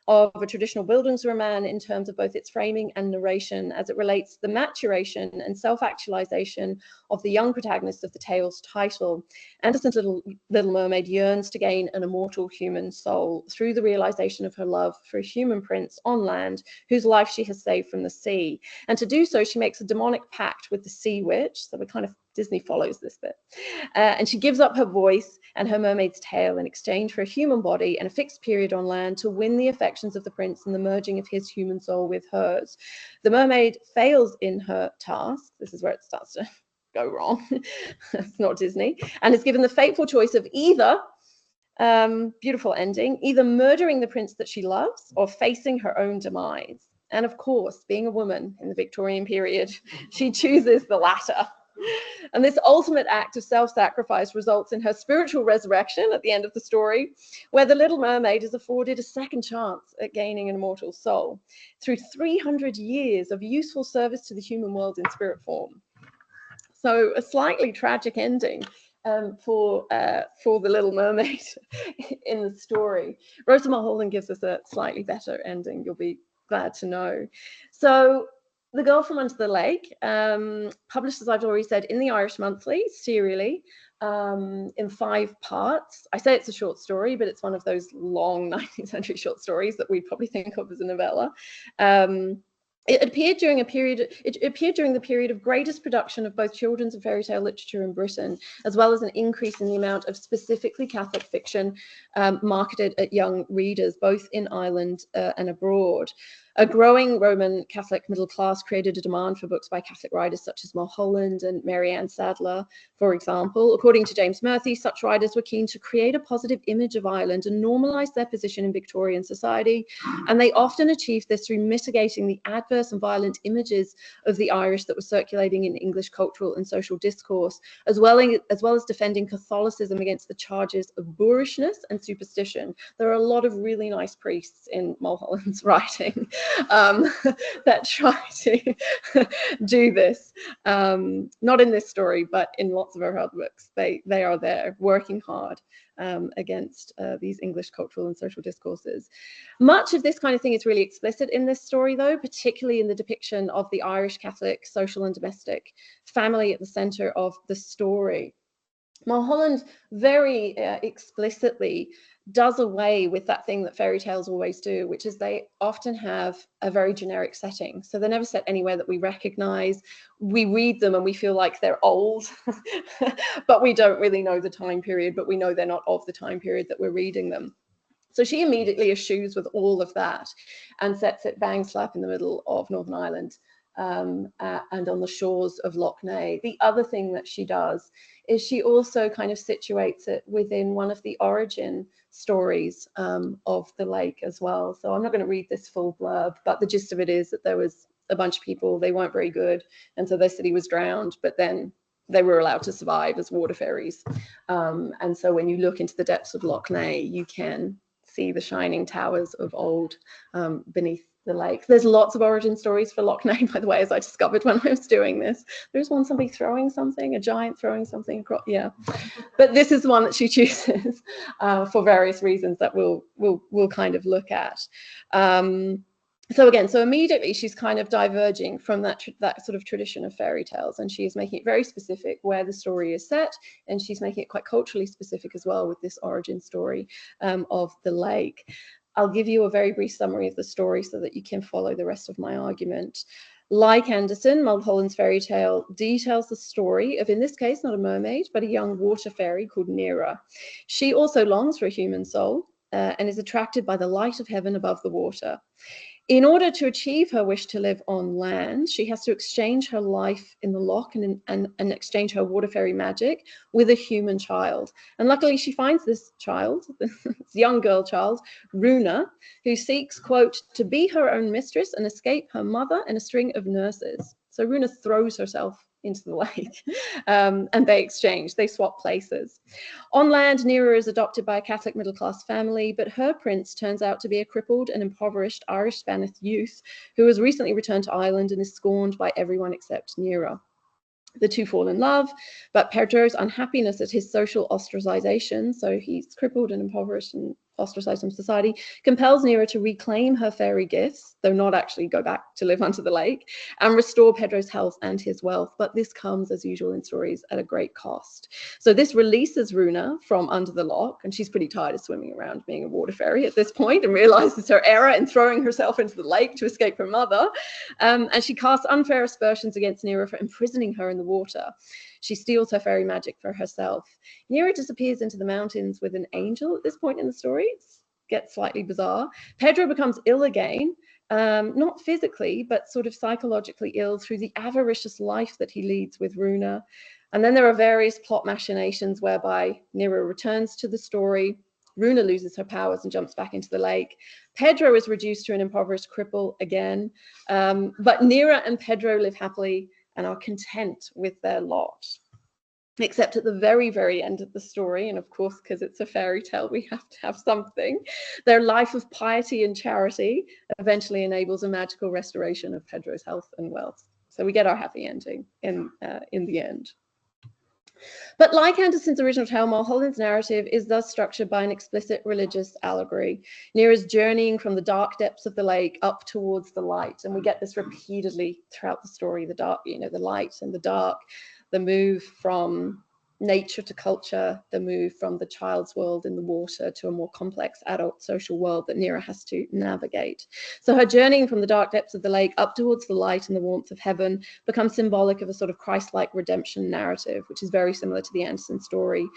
of a traditional Bildungsroman in terms of both its framing and narration as it relates to the maturation and self-actualization of the young protagonist of the tale's title. Andersen's Little Mermaid yearns to gain an immortal human soul through the realization of her love for a human prince on land whose life she has saved from the sea. And to do so, she makes a demonic pact with the sea witch. So we kind of, Disney follows this bit. And she gives up her voice and her mermaid's tail in exchange for a human body and a fixed period on land to win the affections of the prince and the merging of his human soul with hers. The mermaid fails in her task. This is where it starts to go wrong. It's not Disney. And is given the fateful choice of either, beautiful ending, either murdering the prince that she loves or facing her own demise. And of course, being a woman in the Victorian period, she chooses the latter. And this ultimate act of self-sacrifice results in her spiritual resurrection at the end of the story, where the Little Mermaid is afforded a second chance at gaining an immortal soul through 300 years of useful service to the human world in spirit form. So a slightly tragic ending for the Little Mermaid in the story. Rosa Mulholland gives us a slightly better ending, you'll be glad to know. So The Girl from Under the Lake, published, as I've already said, in the Irish Monthly, serially, in 5 parts. I say it's a short story, but it's one of those long 19th century short stories that we'd probably think of as a novella. It appeared during the period of greatest production of both children's and fairy tale literature in Britain, as well as an increase in the amount of specifically Catholic fiction marketed at young readers, both in Ireland and abroad. A growing Roman Catholic middle class created a demand for books by Catholic writers such as Mulholland and Mary Ann Sadler, for example. According to James Murphy, such writers were keen to create a positive image of Ireland and normalise their position in Victorian society, and they often achieved this through mitigating the adverse and violent images of the Irish that were circulating in English cultural and social discourse, as well as defending Catholicism against the charges of boorishness and superstition. There are a lot of really nice priests in Mulholland's writing that try to do this. Not in this story, but in lots of her other books. They are there working hard against these English cultural and social discourses. Much of this kind of thing is really explicit in this story, though, particularly in the depiction of the Irish Catholic social and domestic family at the centre of the story. Mulholland very explicitly does away with that thing that fairy tales always do, which is they often have a very generic setting. So they're never set anywhere that we recognize. We read them and we feel like they're old, but we don't really know the time period, but we know they're not of the time period that we're reading them. So she immediately eschews with all of that and sets it bang slap in the middle of Northern Ireland and on the shores of Lough Neagh. The other thing that she does is she also kind of situates it within one of the origin stories of the lake as well. So I'm not going to read this full blurb, but the gist of it is that there was a bunch of people, they weren't very good, and so their city was drowned, but then they were allowed to survive as water fairies. And so when you look into the depths of Lough Neagh, you can see the shining towers of old beneath the lake. There's lots of origin stories for Lough Neagh, by the way, as I discovered when I was doing this. There's one, somebody throwing something, a giant throwing something across, yeah. But this is the one that she chooses for various reasons that we'll kind of look at. So again, so immediately she's kind of diverging from that sort of tradition of fairy tales, and she's making it very specific where the story is set, and she's making it quite culturally specific as well with this origin story of the lake. I'll give you a very brief summary of the story so that you can follow the rest of my argument. Like Andersen, Mulholland's fairy tale details the story of, in this case, not a mermaid, but a young water fairy called Neagh. She also longs for a human soul and is attracted by the light of heaven above the water. In order to achieve her wish to live on land, she has to exchange her life in the loch and exchange her water fairy magic with a human child. And luckily she finds this child, this young girl child, Runa, who seeks, quote, to be her own mistress and escape her mother and a string of nurses. So Runa throws herself into the lake and they exchange, they swap places. On land, Neagh is adopted by a Catholic middle-class family, but her prince turns out to be a crippled and impoverished Irish-Spanish youth who has recently returned to Ireland and is scorned by everyone except Neagh. The two fall in love, but Pedro's unhappiness at his social ostracization, so he's crippled and impoverished and ostracized from society, compels Neagh to reclaim her fairy gifts, though not actually go back to live under the lake, and restore Pedro's health and his wealth. But this comes, as usual in stories, at a great cost. So this releases Runa from under the loch, and she's pretty tired of swimming around being a water fairy at this point, and realizes her error in throwing herself into the lake to escape her mother. And she casts unfair aspersions against Neagh for imprisoning her in the water. She steals her fairy magic for herself. Neagh disappears into the mountains with an angel at this point in the story. It gets slightly bizarre. Pedro becomes ill again, not physically, but sort of psychologically ill through the avaricious life that he leads with Runa. And then there are various plot machinations whereby Neagh returns to the story. Runa loses her powers and jumps back into the lake. Pedro is reduced to an impoverished cripple again. But Neagh and Pedro live happily and are content with their lot. Except at the very, very end of the story, and of course, because it's a fairy tale, we have to have something. Their life of piety and charity eventually enables a magical restoration of Pedro's health and wealth. So we get our happy ending in the end. But like Andersen's original tale, Mulholland's narrative is thus structured by an explicit religious allegory. Neagh's journeying from the dark depths of the lake up towards the light. And we get this repeatedly throughout the story, the dark, the light and the dark, the move from nature to culture, the move from the child's world in the water to a more complex adult social world that Neagh has to navigate. So her journeying from the dark depths of the lake up towards the light and the warmth of heaven becomes symbolic of a sort of Christ-like redemption narrative, which is very similar to the Andersen story.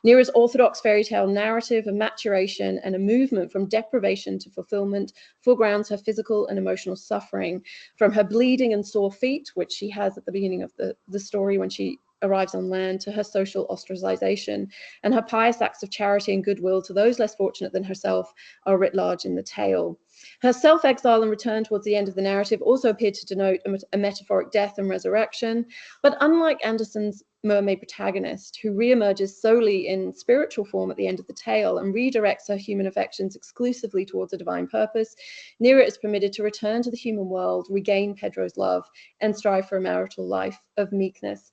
Neagh's orthodox fairy tale narrative, a maturation and a movement from deprivation to fulfillment, foregrounds her physical and emotional suffering, from her bleeding and sore feet, which she has at the beginning of the story when she arrives on land, to her social ostracization, and her pious acts of charity and goodwill to those less fortunate than herself are writ large in the tale. Her self-exile and return towards the end of the narrative also appeared to denote a metaphoric death and resurrection, but unlike Andersen's mermaid protagonist, who re-emerges solely in spiritual form at the end of the tale and redirects her human affections exclusively towards a divine purpose, Neagh is permitted to return to the human world, regain Pedro's love, and strive for a marital life of meekness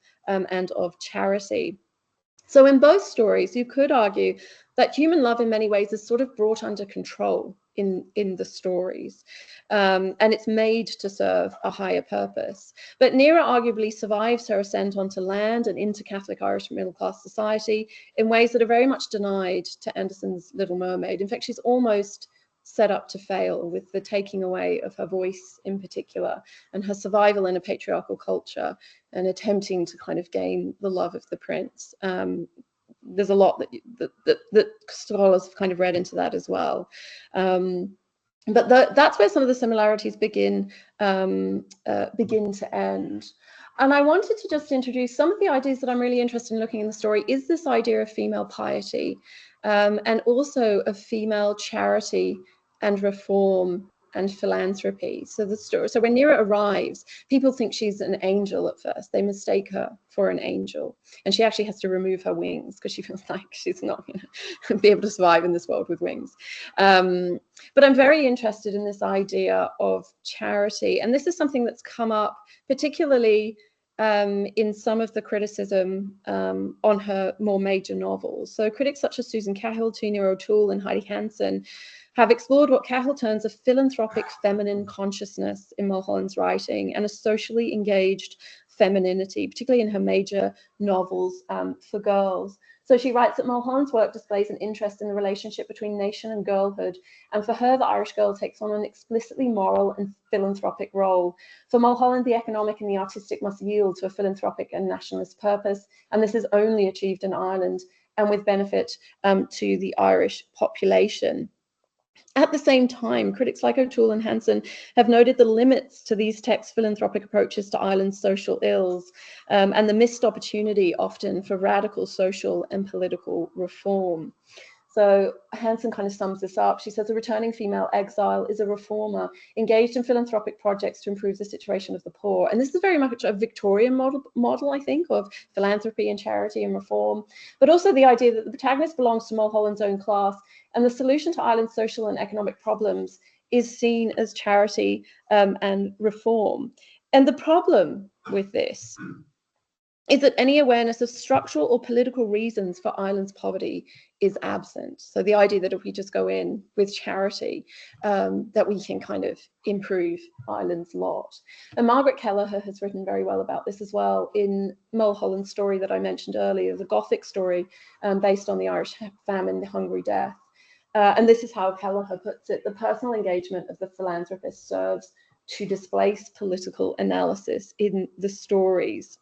and of charity. So in both stories, you could argue that human love in many ways is sort of brought under control in the stories, and it's made to serve a higher purpose. But Neagh arguably survives her ascent onto land and into Catholic Irish middle-class society in ways that are very much denied to Andersen's Little Mermaid. In fact, she's almost set up to fail with the taking away of her voice in particular, and her survival in a patriarchal culture and attempting to kind of gain the love of the prince. There's a lot that scholars have kind of read into that as well. But that's where some of the similarities begin to end. And I wanted to just introduce some of the ideas that I'm really interested in looking in the story is this idea of female piety, and also of female charity and reform and philanthropy. So the story, so when Neagh arrives, people think she's an angel at first. They mistake her for an angel, and she actually has to remove her wings because she feels like she's not going to be able to survive in this world with wings. But I'm very interested in this idea of charity, and this is something that's come up particularly in some of the criticism on her more major novels. So critics such as Susan Cahill, Tina O'Toole, and Heidi Hansen have explored what Cahill terms a philanthropic feminine consciousness in Mulholland's writing and a socially engaged femininity, particularly in her major novels for girls. So she writes that Mulholland's work displays an interest in the relationship between nation and girlhood, and for her, the Irish girl takes on an explicitly moral and philanthropic role. For Mulholland, the economic and the artistic must yield to a philanthropic and nationalist purpose, and this is only achieved in Ireland and with benefit to the Irish population. At the same time, critics like O'Toole and Hanson have noted the limits to these text philanthropic approaches to islands' social ills, and the missed opportunity often for radical social and political reform. So Hanson kind of sums this up. She says, a returning female exile is a reformer engaged in philanthropic projects to improve the situation of the poor. And this is very much a Victorian model, I think, of philanthropy and charity and reform, but also the idea that the protagonist belongs to Mulholland's own class, and the solution to Ireland's social and economic problems is seen as charity and reform. And the problem with this is that any awareness of structural or political reasons for Ireland's poverty is absent. So the idea that if we just go in with charity, that we can kind of improve Ireland's lot. And Margaret Kelleher has written very well about this as well in Mulholland's story that I mentioned earlier, the Gothic story based on the Irish famine, the Hungry Death. And this is how Kelleher puts it: the personal engagement of the philanthropist serves to displace political analysis in the stories.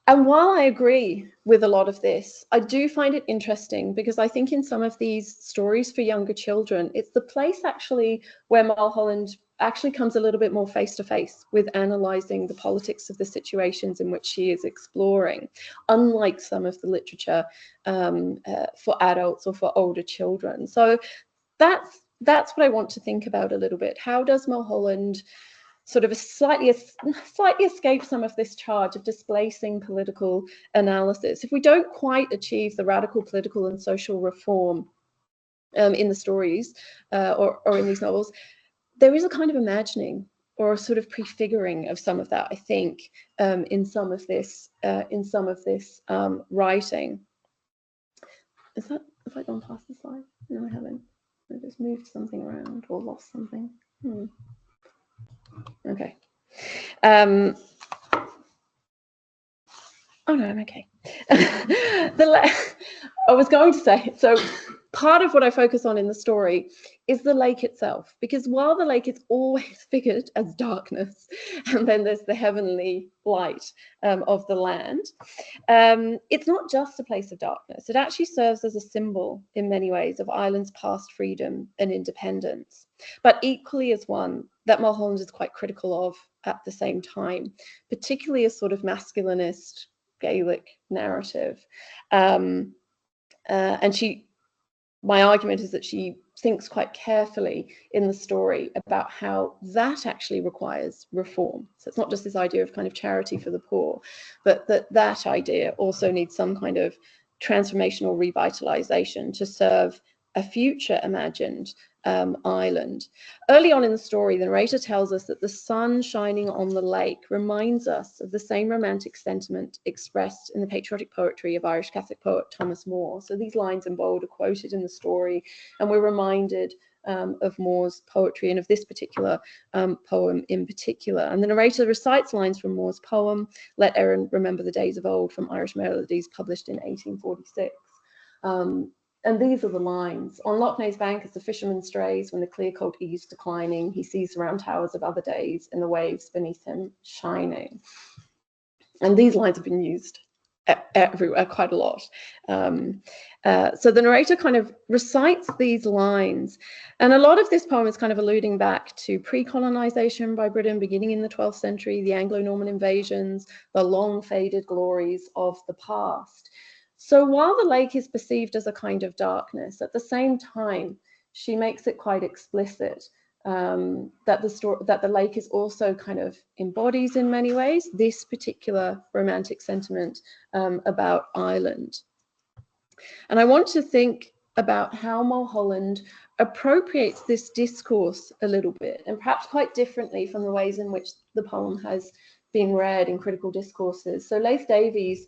And while I agree with a lot of this, I do find it interesting because I think in some of these stories for younger children, it's the place actually where Mulholland actually comes a little bit more face to face with analysing the politics of the situations in which she is exploring, unlike some of the literature for adults or for older children. So that's what I want to think about a little bit. How does Mulholland sort of slightly escape some of this charge of displacing political analysis? If we don't quite achieve the radical political and social reform in the stories or in these novels, there is a kind of imagining or a sort of prefiguring of some of that, I think, in some of this writing. Have I gone past the slide? No, I haven't. I just moved something around or lost something. Okay. Oh no, I'm okay. I was going to say, so part of what I focus on in the story is the lake itself, because while the lake is always figured as darkness, and then there's the heavenly light of the land, it's not just a place of darkness. It actually serves as a symbol in many ways of Ireland's past freedom and independence, but equally as one that Mulholland is quite critical of at the same time, particularly a sort of masculinist Gaelic narrative. And my argument is that she thinks quite carefully in the story about how that actually requires reform. So it's not just this idea of kind of charity for the poor, but that idea also needs some kind of transformational revitalization to serve a future imagined island. Early on in the story, the narrator tells us that the sun shining on the lake reminds us of the same romantic sentiment expressed in the patriotic poetry of Irish Catholic poet Thomas Moore. So these lines in bold are quoted in the story, and we're reminded of Moore's poetry and of this particular poem in particular. And the narrator recites lines from Moore's poem, Let Erin Remember the Days of Old, from Irish Melodies, published in 1846. And these are the lines. On Lough Neagh's bank as the fisherman strays, when the clear cold eve's declining, he sees the round towers of other days and the waves beneath him shining. And these lines have been used everywhere quite a lot. So the narrator kind of recites these lines, and a lot of this poem is kind of alluding back to pre-colonization by Britain beginning in the 12th century, the Anglo-Norman invasions, the long faded glories of the past. So while the lake is perceived as a kind of darkness, at the same time, she makes it quite explicit that the lake is also kind of embodies in many ways this particular romantic sentiment about Ireland. And I want to think about how Mulholland appropriates this discourse a little bit, and perhaps quite differently from the ways in which the poem has been read in critical discourses. So Leith Davies,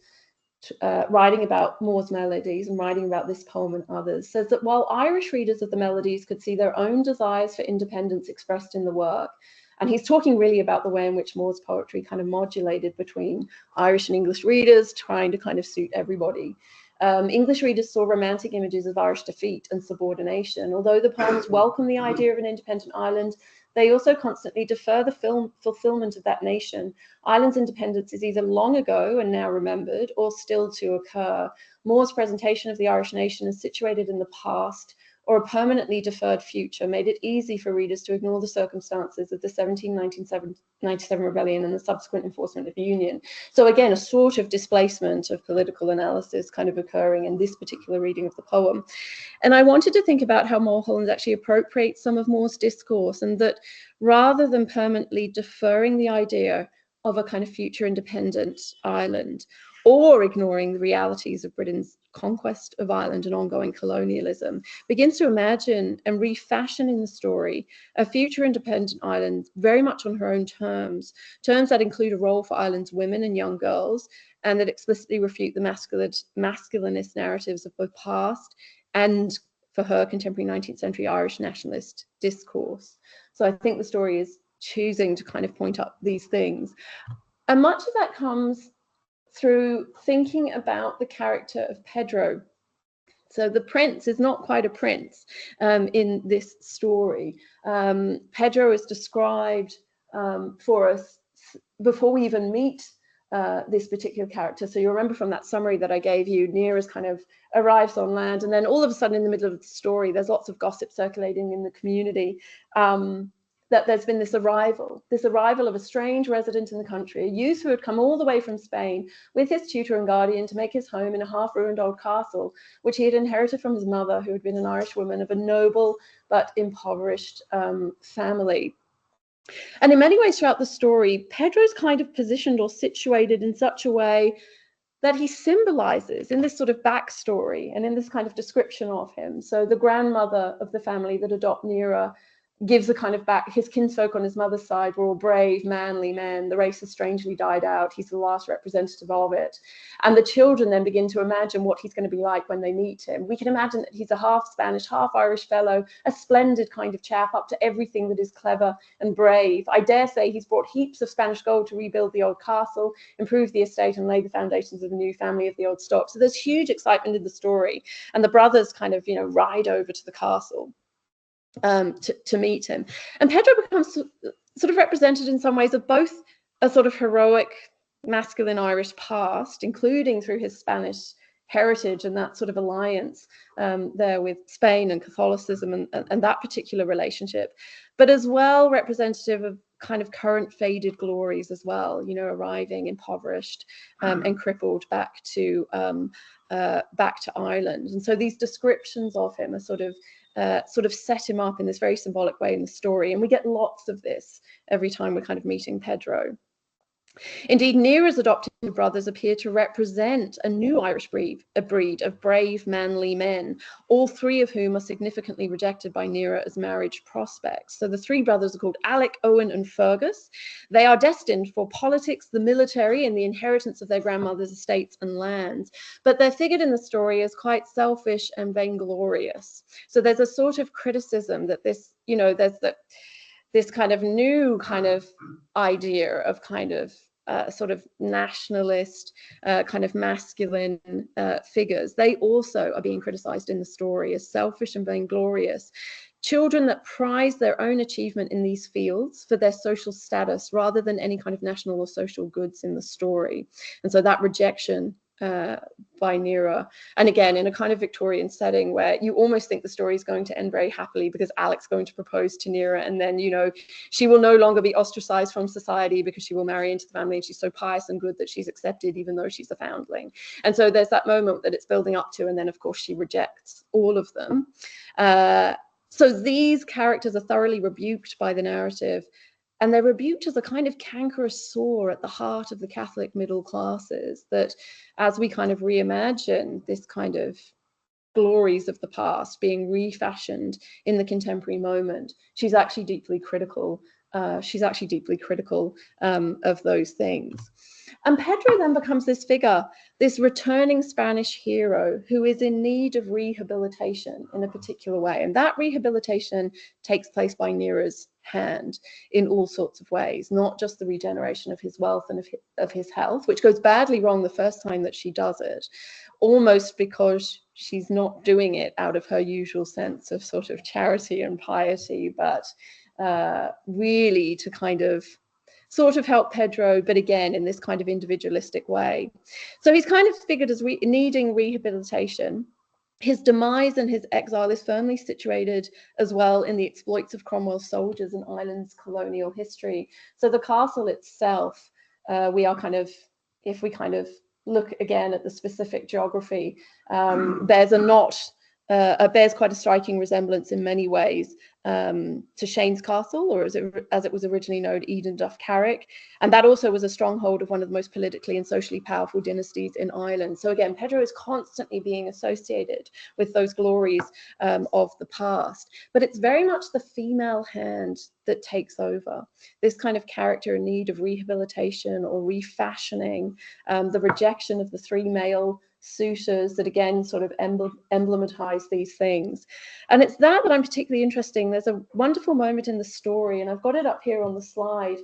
writing about Moore's melodies and writing about this poem and others, says that while Irish readers of the melodies could see their own desires for independence expressed in the work, and he's talking really about the way in which Moore's poetry kind of modulated between Irish and English readers, trying to kind of suit everybody. English readers saw romantic images of Irish defeat and subordination. Although the poems welcome the idea of an independent Ireland, they also constantly defer the fulfillment of that nation. Ireland's independence is either long ago and now remembered, or still to occur. Moore's presentation of the Irish nation is situated in the past, or a permanently deferred future made it easy for readers to ignore the circumstances of the 1797 rebellion and the subsequent enforcement of the Union. So again, a sort of displacement of political analysis kind of occurring in this particular reading of the poem. And I wanted to think about how Mulholland actually appropriates some of More's discourse, and that rather than permanently deferring the idea of a kind of future independent Ireland, or ignoring the realities of Britain's conquest of Ireland and ongoing colonialism, begins to imagine and refashion in the story a future independent Ireland very much on her own terms, terms that include a role for Ireland's women and young girls, and that explicitly refute the masculinist narratives of both past and, for her, contemporary 19th century Irish nationalist discourse. So I think the story is choosing to kind of point up these things. And much of that comes through thinking about the character of Pedro. So the prince is not quite a prince in this story. Pedro is described for us before we even meet this particular character. So you remember from that summary that I gave you, Neagh kind of arrives on land, and then all of a sudden in the middle of the story, there's lots of gossip circulating in the community that there's been this arrival of a strange resident in the country, a youth who had come all the way from Spain with his tutor and guardian to make his home in a half-ruined old castle, which he had inherited from his mother, who had been an Irish woman of a noble but impoverished family. And in many ways throughout the story, Pedro's kind of positioned or situated in such a way that he symbolizes in this sort of backstory and in this kind of description of him. So the grandmother of the family that adopt Neagh gives a kind of back, his kinsfolk on his mother's side were all brave, manly men. The race has strangely died out. He's the last representative of it. And the children then begin to imagine what he's going to be like when they meet him. We can imagine that he's a half Spanish, half Irish fellow, a splendid kind of chap, up to everything that is clever and brave. I dare say he's brought heaps of Spanish gold to rebuild the old castle, improve the estate, and lay the foundations of a new family of the old stock. So there's huge excitement in the story. And the brothers kind of, ride over to the castle to meet him. And Pedro becomes sort of represented in some ways of both a sort of heroic masculine Irish past, including through his Spanish heritage and that sort of alliance there with Spain and Catholicism and that particular relationship, but as well representative of kind of current faded glories as well, arriving impoverished and crippled back to Ireland. And so these descriptions of him are sort of set him up in this very symbolic way in the story. And we get lots of this every time we're kind of meeting Pedro. Indeed, Neagh's adopted brothers appear to represent a new Irish breed of brave, manly men, all three of whom are significantly rejected by Neagh as marriage prospects. So the three brothers are called Alec, Owen, and Fergus. They are destined for politics, the military, and the inheritance of their grandmother's estates and lands. But they're figured in the story as quite selfish and vainglorious. So there's a sort of criticism that this, there's this kind of new kind of idea of kind of sort of nationalist, kind of masculine figures. They also are being criticized in the story as selfish and vainglorious. Children that prize their own achievement in these fields for their social status rather than any kind of national or social goods in the story. And so that rejection by Neagh, and again in a kind of Victorian setting where you almost think the story is going to end very happily because Alec's going to propose to Neagh, and then she will no longer be ostracized from society because she will marry into the family, and she's so pious and good that she's accepted even though she's a foundling. And so there's that moment that it's building up to, and then of course she rejects all of them. So these characters are thoroughly rebuked by the narrative. And they're rebuked as a kind of cankerous sore at the heart of the Catholic middle classes, that as we kind of reimagine this kind of glories of the past being refashioned in the contemporary moment, she's actually deeply critical. Of those things. And Pedro then becomes this figure, this returning Spanish hero who is in need of rehabilitation in a particular way. And that rehabilitation takes place by Neagh's hand in all sorts of ways, not just the regeneration of his wealth and of his health, which goes badly wrong the first time that she does it, almost because she's not doing it out of her usual sense of sort of charity and piety, but really to kind of sort of help Pedro, but again in this kind of individualistic way. So he's kind of figured as needing rehabilitation. His demise and his exile is firmly situated as well in the exploits of Cromwell's soldiers and Ireland's colonial history. So the castle itself, we are kind of, if we kind of look again at the specific geography, bears quite a striking resemblance in many ways to Shane's Castle, or as it was originally known, Eden Duff Carrick. And that also was a stronghold of one of the most politically and socially powerful dynasties in Ireland. So again, Pedro is constantly being associated with those glories of the past. But it's very much the female hand that takes over. This kind of character in need of rehabilitation or refashioning, the rejection of the three male suitors that again sort of emblematize these things. And it's that I'm particularly interested in. There's a wonderful moment in the story, and I've got it up here on the slide,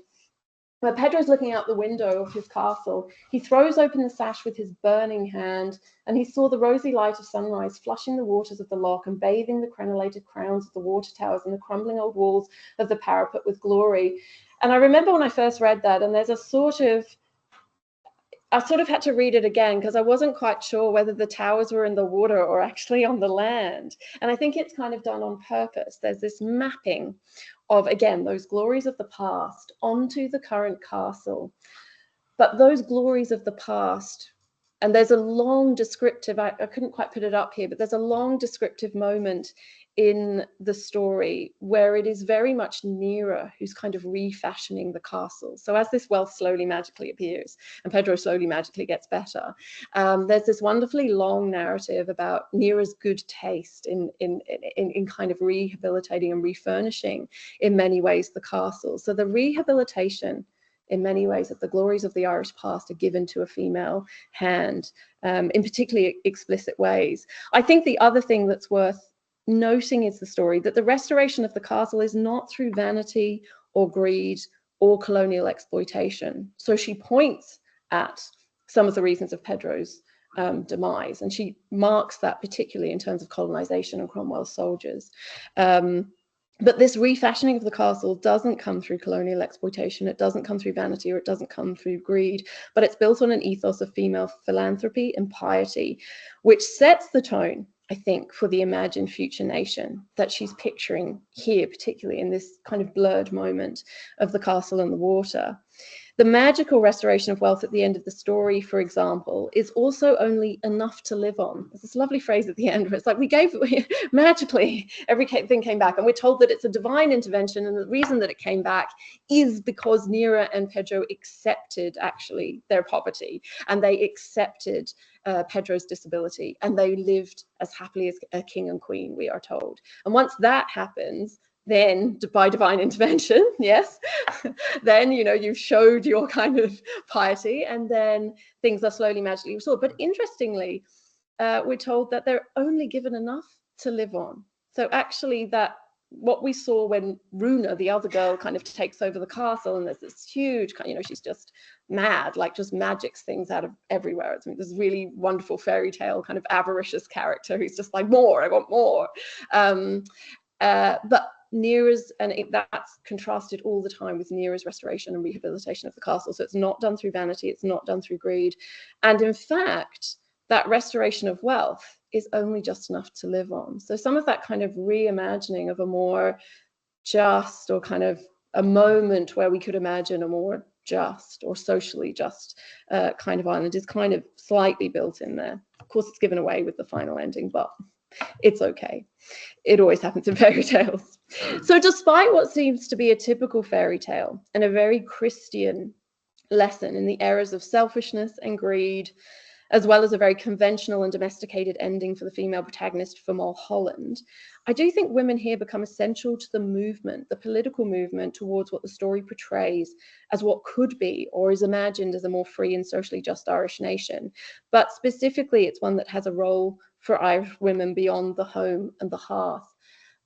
where Pedro's looking out the window of his castle. He throws open the sash with his burning hand, and he saw the rosy light of sunrise flushing the waters of the loch and bathing the crenellated crowns of the water towers and the crumbling old walls of the parapet with glory. And I remember when I first read that, and there's a sort of, I sort of had to read it again because I wasn't quite sure whether the towers were in the water or actually on the land. And I think it's kind of done on purpose. There's this mapping of, again, those glories of the past onto the current castle. But those glories of the past, and there's a long descriptive, I couldn't quite put it up here, but there's a long descriptive moment in the story where it is very much Neagh who's kind of refashioning the castle. So as this wealth slowly magically appears and Pedro slowly magically gets better, there's this wonderfully long narrative about Neagh's good taste in kind of rehabilitating and refurnishing in many ways the castle. So the rehabilitation in many ways of the glories of the Irish past are given to a female hand in particularly explicit ways. I think the other thing that's worth noting is the story that the restoration of the castle is not through vanity or greed or colonial exploitation. So she points at some of the reasons of Pedro's demise, and she marks that particularly in terms of colonization and Cromwell's soldiers. But this refashioning of the castle doesn't come through colonial exploitation, it doesn't come through vanity, or it doesn't come through greed, but it's built on an ethos of female philanthropy and piety, which sets the tone, I think, for the imagined future nation that she's picturing here, particularly in this kind of blurred moment of the castle and the water. The magical restoration of wealth at the end of the story, for example, is also only enough to live on. There's this lovely phrase at the end where it's like, magically, everything came back. And we're told that it's a divine intervention. And the reason that it came back is because Neagh and Pedro accepted actually their poverty. And they accepted Pedro's disability. And they lived as happily as a king and queen, we are told. And once that happens, then by divine intervention, yes, then, you know, you've showed your kind of piety, and then things are slowly magically restored. But interestingly, we're told that they're only given enough to live on. So actually that what we saw when Runa, the other girl, kind of takes over the castle, and there's this huge, you know, she's just mad, like just magics things out of everywhere. It's this really wonderful fairy tale kind of avaricious character who's just like, more, I want more. But Neagh's, and that's contrasted all the time with Neagh's restoration and rehabilitation of the castle. So it's not done through vanity, it's not done through greed. And in fact, that restoration of wealth is only just enough to live on. So some of that kind of reimagining of a more just, or kind of a moment where we could imagine a more just or socially just kind of Ireland is kind of slightly built in there. Of course, it's given away with the final ending, but it's okay. It always happens in fairy tales. So despite what seems to be a typical fairy tale and a very Christian lesson in the errors of selfishness and greed, as well as a very conventional and domesticated ending for the female protagonist for Mulholland, I do think women here become essential to the movement, the political movement towards what the story portrays as what could be or is imagined as a more free and socially just Irish nation. But specifically, it's one that has a role for Irish women beyond the home and the hearth.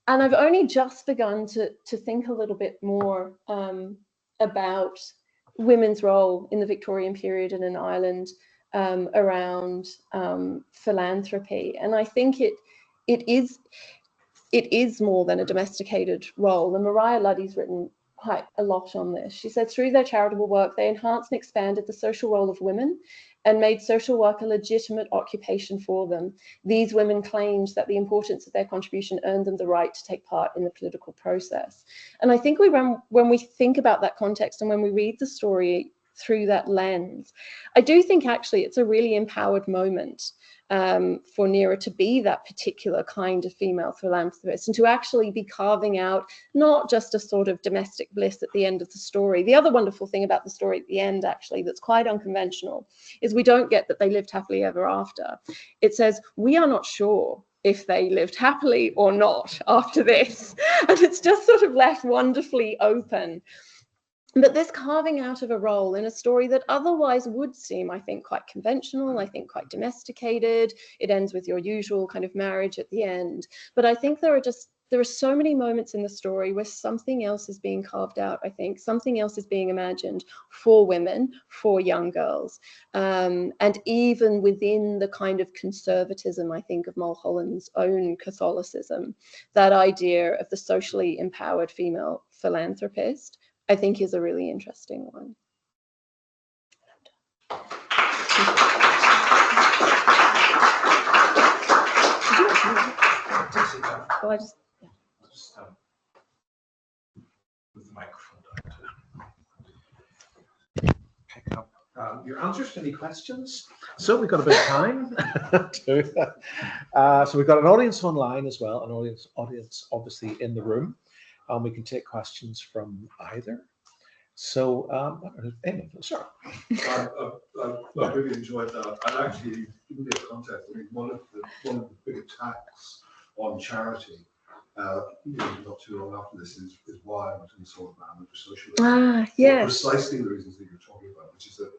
And I've only just begun to think a little bit more about women's role in the Victorian period and in Ireland around philanthropy. And I think it is more than a domesticated role. And Mariah Luddy's written quite a lot on this. She said, through their charitable work, they enhanced and expanded the social role of women and made social work a legitimate occupation for them. These women claimed that the importance of their contribution earned them the right to take part in the political process. And I think when we think about that context and when we read the story through that lens, I do think actually it's a really empowered moment for Neagh to be that particular kind of female philanthropist and to actually be carving out not just a sort of domestic bliss at the end of the story. The other wonderful thing about the story at the end, actually, that's quite unconventional, is we don't get that they lived happily ever after. It says, we are not sure if they lived happily or not after this. And it's just sort of left wonderfully open. But this carving out of a role in a story that otherwise would seem, I think, quite conventional, I think quite domesticated. It ends with your usual kind of marriage at the end. But I think there are so many moments in the story where something else is being carved out, I think. Something else is being imagined for women, for young girls. And even within the kind of conservatism, I think, of Mulholland's own Catholicism, that idea of the socially empowered female philanthropist, I think, is a really interesting one. Oh, I just with the microphone pick up your answers to any questions. So we've got a bit of time. So we've got an audience online as well, an audience obviously in the room. We can take questions from either. So, sure. I really enjoyed that. And actually, in the context, I mean, one of the big attacks on charity, not too long after this, is why I went and saw the man under socialism. Yes. Precisely the reasons that you're talking about, which is that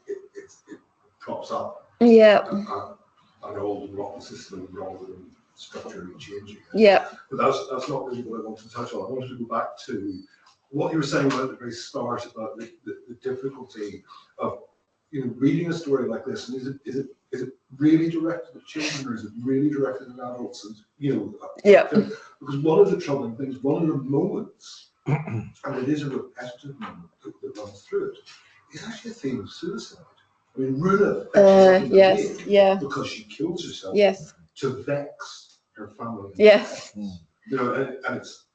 it props up an old and rotten system rather than structurally changing it. Yeah. But that's not really what I want to touch on. I wanted to go back to what you were saying about at the very start about the difficulty of reading a story like this, and is it really directed at children or is it really directed at adults? And because one of the troubling things, one of the moments, and it is a repetitive moment that runs through it, is actually a theme of suicide. I mean, Runa because she kills herself to vex her family. Yes. And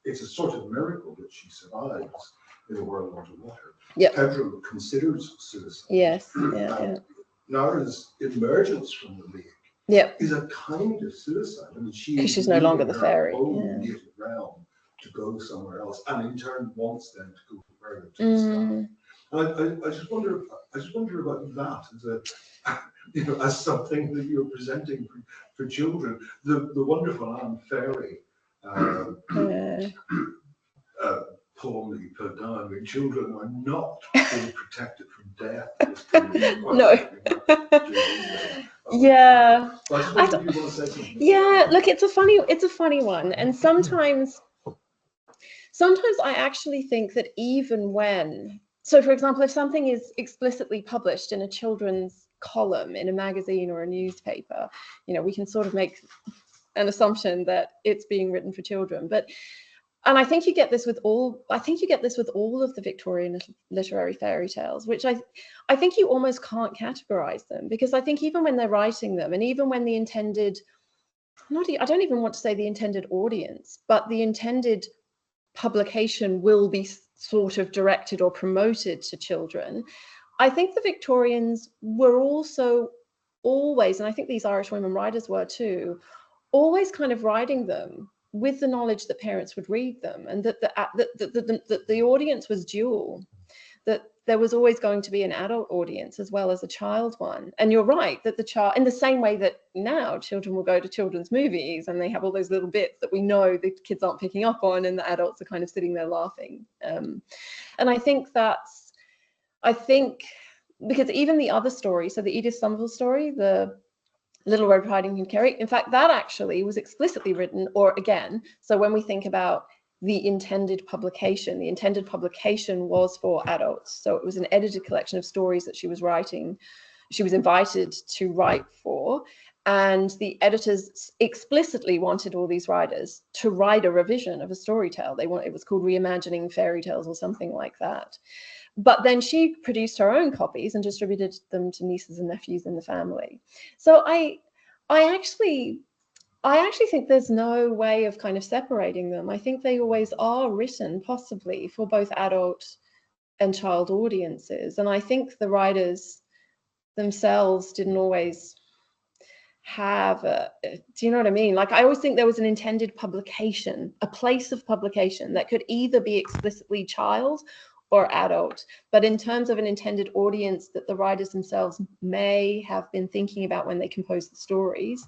it's a sort of miracle that she survives in a world underwater. Yep. Pedro considers suicide. Yes. Nara's emergence from the lake is a kind of suicide. I mean, she's no longer the fairy. Native realm to go somewhere else, and in turn wants them to go further to the sky. And I just wonder about that as as something that you're presenting for children. The wonderful Anne Fairy poem that you put down. I mean, children are not being protected from death. No. Yeah. I just wonder if you want to say something. Yeah. Look, it's a funny one, and sometimes I actually think that even when, so for example, if something is explicitly published in a children's column in a magazine or a newspaper, we can sort of make an assumption that it's being written for children. And I think you get this with all of the Victorian literary fairy tales, which I think you almost can't categorize them, because I think even when they're writing them, and even when the intended, I don't even want to say the intended audience, but the intended publication will be sort of directed or promoted to children, I think the Victorians were also always, and I think these Irish women writers were too, always kind of writing them with the knowledge that parents would read them, and that the audience was dual, that there was always going to be an adult audience as well as a child one. And you're right, that the child, in the same way that now children will go to children's movies and they have all those little bits that we know the kids aren't picking up on and the adults are kind of sitting there laughing. And I think because even the other story, so the Edith Somerville story, the Little Red Riding Hood Kerry, in fact, that actually was explicitly written, or again, so when we think about the intended publication was for adults. So it was an edited collection of stories that she was writing, she was invited to write for. And the editors explicitly wanted all these writers to write a revision of a story tale. It was called Reimagining Fairy Tales or something like that. But then she produced her own copies and distributed them to nieces and nephews in the family. So I actually think there's no way of kind of separating them. I think they always are written possibly for both adult and child audiences. And I think the writers themselves didn't always have do you know what I mean? Like, I always think there was an intended publication, a place of publication that could either be explicitly child or adult, but in terms of an intended audience that the writers themselves may have been thinking about when they composed the stories,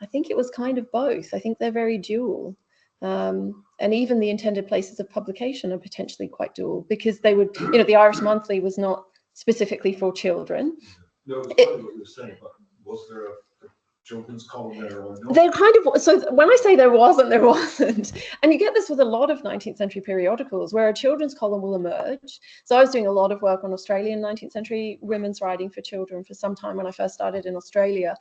I think it was kind of both. I think they're very dual. And even the intended places of publication are potentially quite dual, because they would, you know, the Irish Monthly was not specifically for children. No, it's funny what you were saying, but was there a children's column there or not? There kind of, so when I say there wasn't. And you get this with a lot of 19th century periodicals where a children's column will emerge. So I was doing a lot of work on Australian 19th century women's writing for children for some time when I first started in Australia.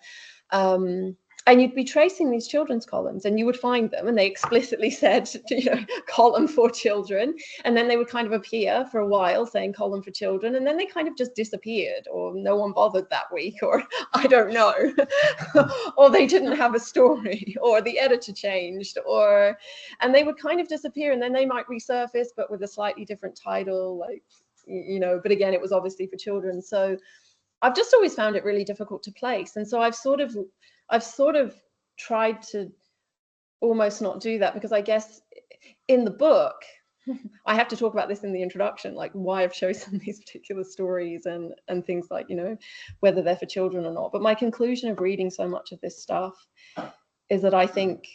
And you'd be tracing these children's columns and you would find them, and they explicitly said, you know, column for children. And then they would kind of appear for a while saying column for children. And then they kind of just disappeared, or no one bothered that week, or I don't know, or they didn't have a story, or the editor changed, and they would kind of disappear, and then they might resurface, but with a slightly different title, like, you know, but again, it was obviously for children. So I've just always found it really difficult to place. And so I've sort of tried to almost not do that, because I guess in the book, I have to talk about this in the introduction, like why I've chosen these particular stories and things like, you know, whether they're for children or not. But my conclusion of reading so much of this stuff is that I think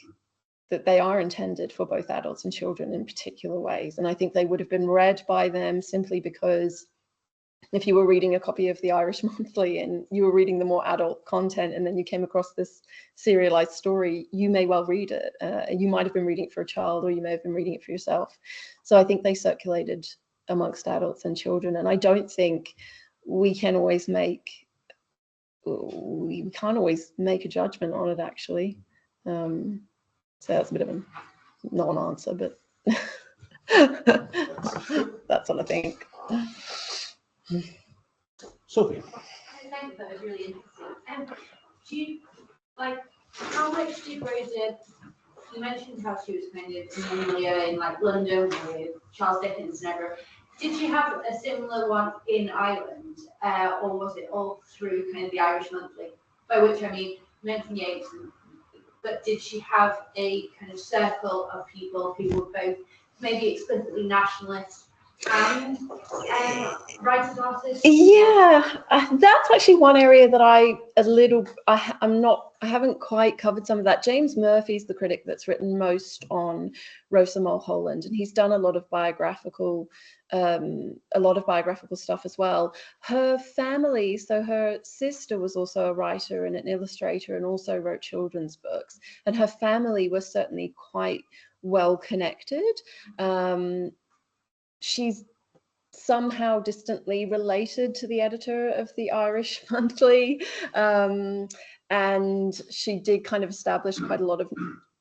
that they are intended for both adults and children in particular ways. And I think they would have been read by them simply because if you were reading a copy of the Irish Monthly and you were reading the more adult content, and then you came across this serialized story, you may well read it. You might have been reading it for a child, or you may have been reading it for yourself. So I think they circulated amongst adults and children. And I don't think we can't always make a judgment on it, actually. So that's a bit of a non-answer, but that's what I think. Sophie. I think that was really interesting. Do you, like, how much did Rosa, you mentioned how she was kind of familiar in like London with Charles Dickens and everything. Did she have a similar one in Ireland, or was it all through kind of the Irish Monthly? By which I mean, you mentioned Yates, but did she have a kind of circle of people who were both maybe explicitly nationalist and writers, artists? Yeah, that's actually one area that I haven't quite covered some of that. James Murphy's the critic that's written most on Rosa Mulholland, and he's done a lot of biographical stuff as well. Her family, so her sister was also a writer and an illustrator and also wrote children's books, and her family was certainly quite well connected. She's somehow distantly related to the editor of the Irish Monthly, and she did kind of establish quite a lot of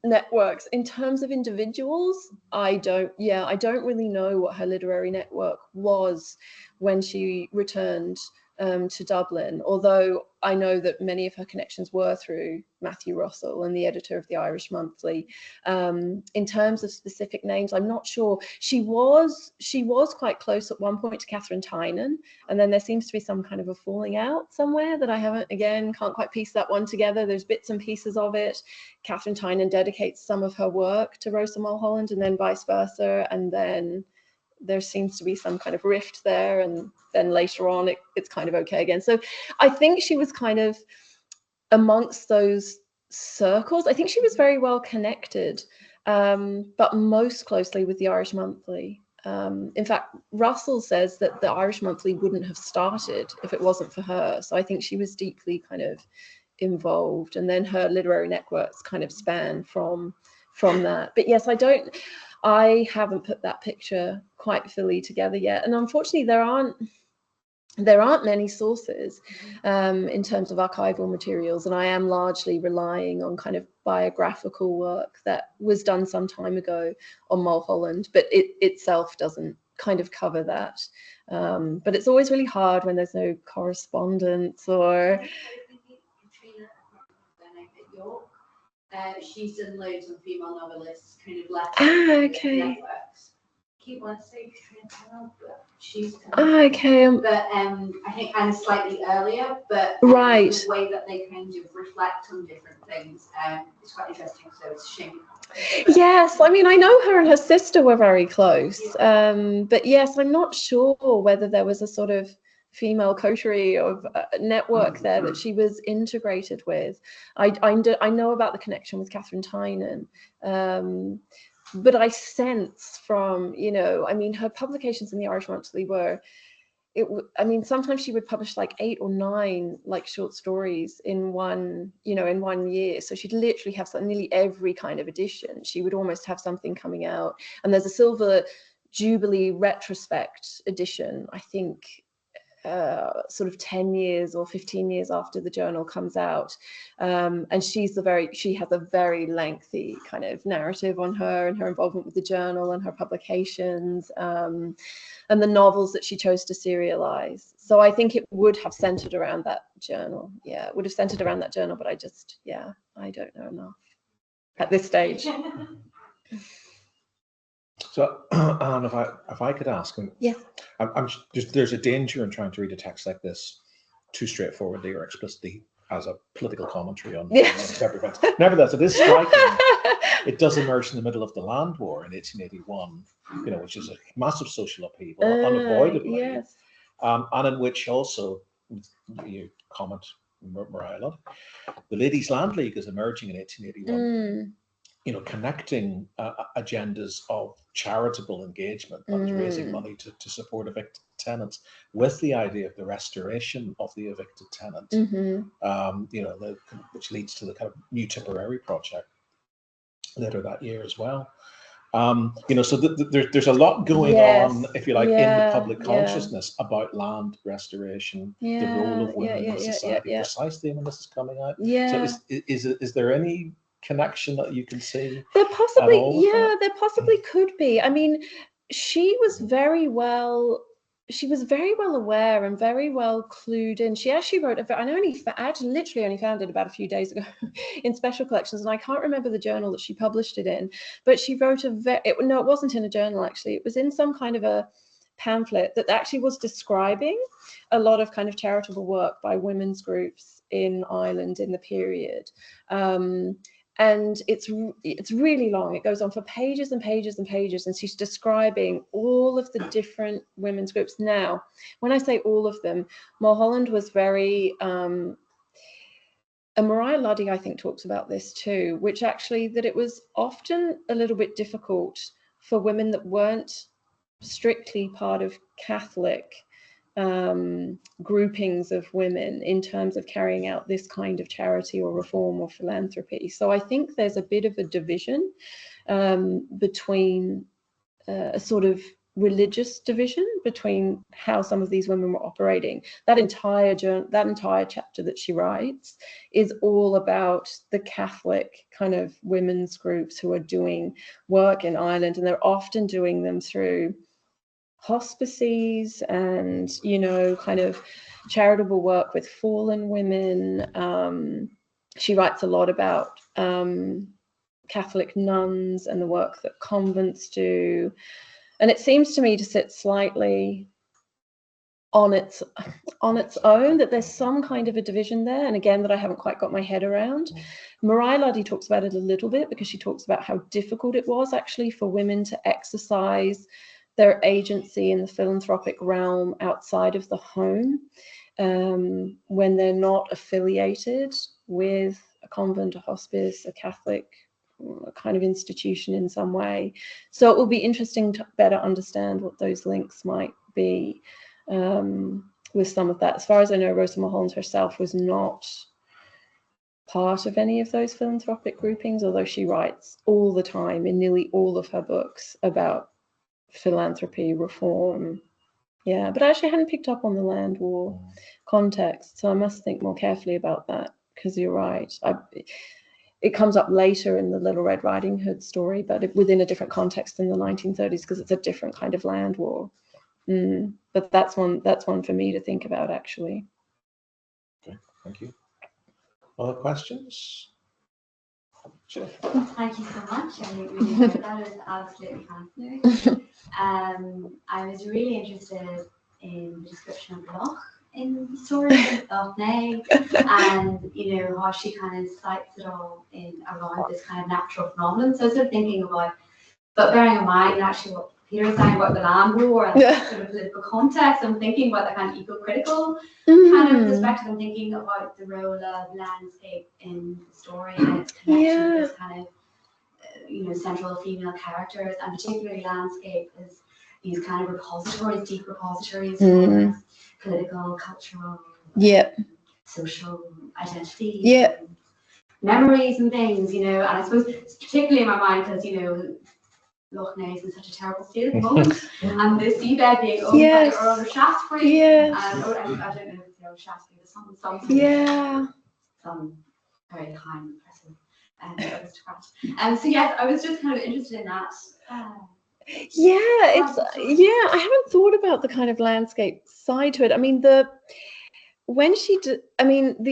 networks. In terms of individuals, I don't really know what her literary network was when she returned to Dublin, although I know that many of her connections were through Matthew Russell and the editor of the Irish Monthly. In terms of specific names, I'm not sure. She was quite close at one point to Catherine Tynan, and then there seems to be some kind of a falling out somewhere that I can't quite piece that one together. There's bits and pieces of it. Catherine Tynan dedicates some of her work to Rosa Mulholland, and then vice versa, and then there seems to be some kind of rift there, and then later on it's kind of okay again. So I think she was kind of amongst those circles. I think she was very well connected, but most closely with the Irish Monthly. In fact, Russell says that the Irish Monthly wouldn't have started if it wasn't for her. So I think she was deeply kind of involved, and then her literary networks kind of span from that. But yes, I haven't put that picture quite fully together yet, and unfortunately there aren't there aren't many sources in terms of archival materials, and I am largely relying on kind of biographical work that was done some time ago on Mulholland, but it itself doesn't kind of cover that. But it's always really hard when there's no correspondence or... She's done loads of female novelists, kind of left networks. Keep wanting to say Katrina, but she's okay. But I think I'm slightly earlier, but right. The way that they kind of reflect on different things is quite interesting. So it's a shame. Yes, I mean, I know her and her sister were very close, but yes, I'm not sure whether there was a sort of female coterie of network there that she was integrated with. I know about the connection with Catherine Tynan, but I sense from, you know, I mean, her publications in the Irish Monthly were, I mean, sometimes she would publish like 8 or 9 like short stories in one, you know, in one year. So she'd literally have nearly every kind of edition. She would almost have something coming out. And there's a Silver Jubilee retrospect edition, I think, sort of 10 years or 15 years after the journal comes out, and she has a very lengthy kind of narrative on her and her involvement with the journal and her publications, and the novels that she chose to serialize. So I think it would have centered around that journal. Yeah, it would have centered around that journal, but I just, yeah, I don't know enough at this stage. So, Anne, if I could ask, yes, there's a danger in trying to read a text like this too straightforwardly or explicitly as a political commentary on contemporary events. Nevertheless, it is striking. It does emerge in the middle of the Land War in 1881, you know, which is a massive social upheaval, unavoidably, yes. And in which also, you comment, Mariah, the Ladies' Land League is emerging in 1881. You know, connecting agendas of charitable engagement, that is raising money to support evicted tenants, with the idea of the restoration of the evicted tenant, you know, which leads to the kind of New Tipperary project later that year as well. You know, so there's a lot going on, if you like, in the public consciousness about land restoration, the role of women in society, precisely when this is coming out. So is there any connection that you can see? There possibly, there possibly could be. I mean, she was very well aware and very well clued in. She actually wrote I actually literally only found it about a few days ago in Special Collections, and I can't remember the journal that she published it in, but she wrote it wasn't in a journal, actually. It was in some kind of a pamphlet that actually was describing a lot of kind of charitable work by women's groups in Ireland in the period. And it's really long. It goes on for pages and pages and pages, and she's describing all of the different women's groups. Now, when I say all of them, Mulholland was very, and Mariah Luddy, I think, talks about this too, which actually that it was often a little bit difficult for women that weren't strictly part of Catholic groupings of women in terms of carrying out this kind of charity or reform or philanthropy. So I think there's a bit of a division between a sort of religious division between how some of these women were operating. That entire chapter that she writes is all about the Catholic kind of women's groups who are doing work in Ireland, and they're often doing them through hospices and, you know, kind of charitable work with fallen women. She writes a lot about Catholic nuns and the work that convents do, and it seems to me to sit slightly on its own, that there's some kind of a division there, and again that I haven't quite got my head around. Mariah Luddy talks about it a little bit, because she talks about how difficult it was actually for women to exercise their agency in the philanthropic realm outside of the home, when they're not affiliated with a convent, a hospice, a Catholic kind of institution in some way. So it will be interesting to better understand what those links might be with some of that. As far as I know, Rosa Mulholland herself was not part of any of those philanthropic groupings, although she writes all the time in nearly all of her books about philanthropy, reform. Yeah, but actually I hadn't picked up on the land war context, so I must think more carefully about that, because you're right. It comes up later in the Little Red Riding Hood story, but within a different context in the 1930s, because it's a different kind of land war. But that's one for me to think about, actually. Okay, thank you. Other questions? Sure. Thank you so much. I really enjoyed that. It was absolutely fascinating. I was really interested in the description of Lough in the story of Neagh, and how she kind of cites it all in around this kind of natural phenomenon. So I was sort of thinking about, but bearing in mind actually what Peter was saying about the land war and sort of political context, I'm thinking about the kind of eco-critical kind of perspective. I'm thinking about the role of landscape in the story and its connection to this kind of central female characters, and particularly landscape as these kind of repositories, deep repositories for political, cultural, social identity, memories and things, and I suppose it's particularly in my mind because, Lough Neagh is in such a terrible state at the moment, and the seabed being owned by the Earl of Shaftesbury, and I don't know if it's the Earl of Shaftesbury, but some very kind, impressive aristocrat. So yes, I was just kind of interested in that. I haven't thought about the kind of landscape side to it. I mean, the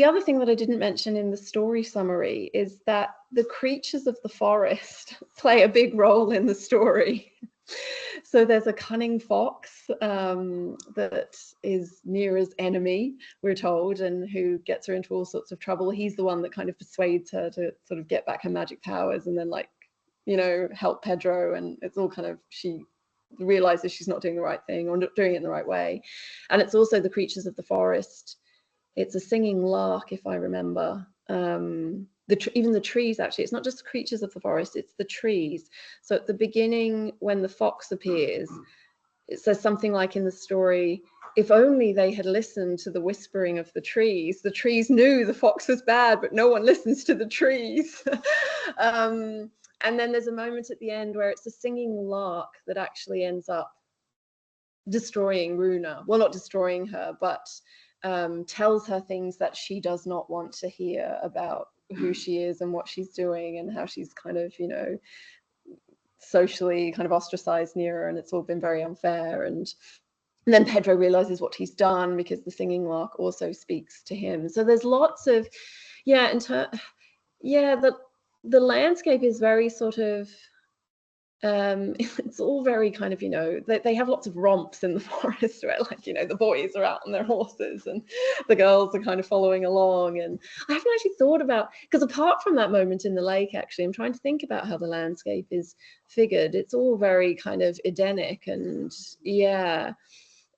other thing that I didn't mention in the story summary is that the creatures of the forest play a big role in the story. So there's a cunning fox that is Neera's enemy, we're told, and who gets her into all sorts of trouble. He's the one that kind of persuades her to sort of get back her magic powers and then, help Pedro, and it's all kind of, she realizes she's not doing the right thing or not doing it in the right way. And it's also the creatures of the forest. It's a singing lark, if I remember. Even the trees, actually, it's not just the creatures of the forest, it's the trees. So at the beginning, when the fox appears, it says something like in the story, if only they had listened to the whispering of the trees knew the fox was bad, but no one listens to the trees. And then there's a moment at the end where it's a singing lark that actually ends up destroying Runa. Well, not destroying her, but tells her things that she does not want to hear about who she is and what she's doing and how she's kind of, socially kind of ostracized near her, and it's all been very unfair. And then Pedro realizes what he's done because the singing lark also speaks to him. So there's lots of, the landscape is very sort of, it's all very kind of, they have lots of romps in the forest where, the boys are out on their horses and the girls are kind of following along. And I haven't actually thought about, because apart from that moment in the lake, actually, I'm trying to think about how the landscape is figured. It's all very kind of Edenic and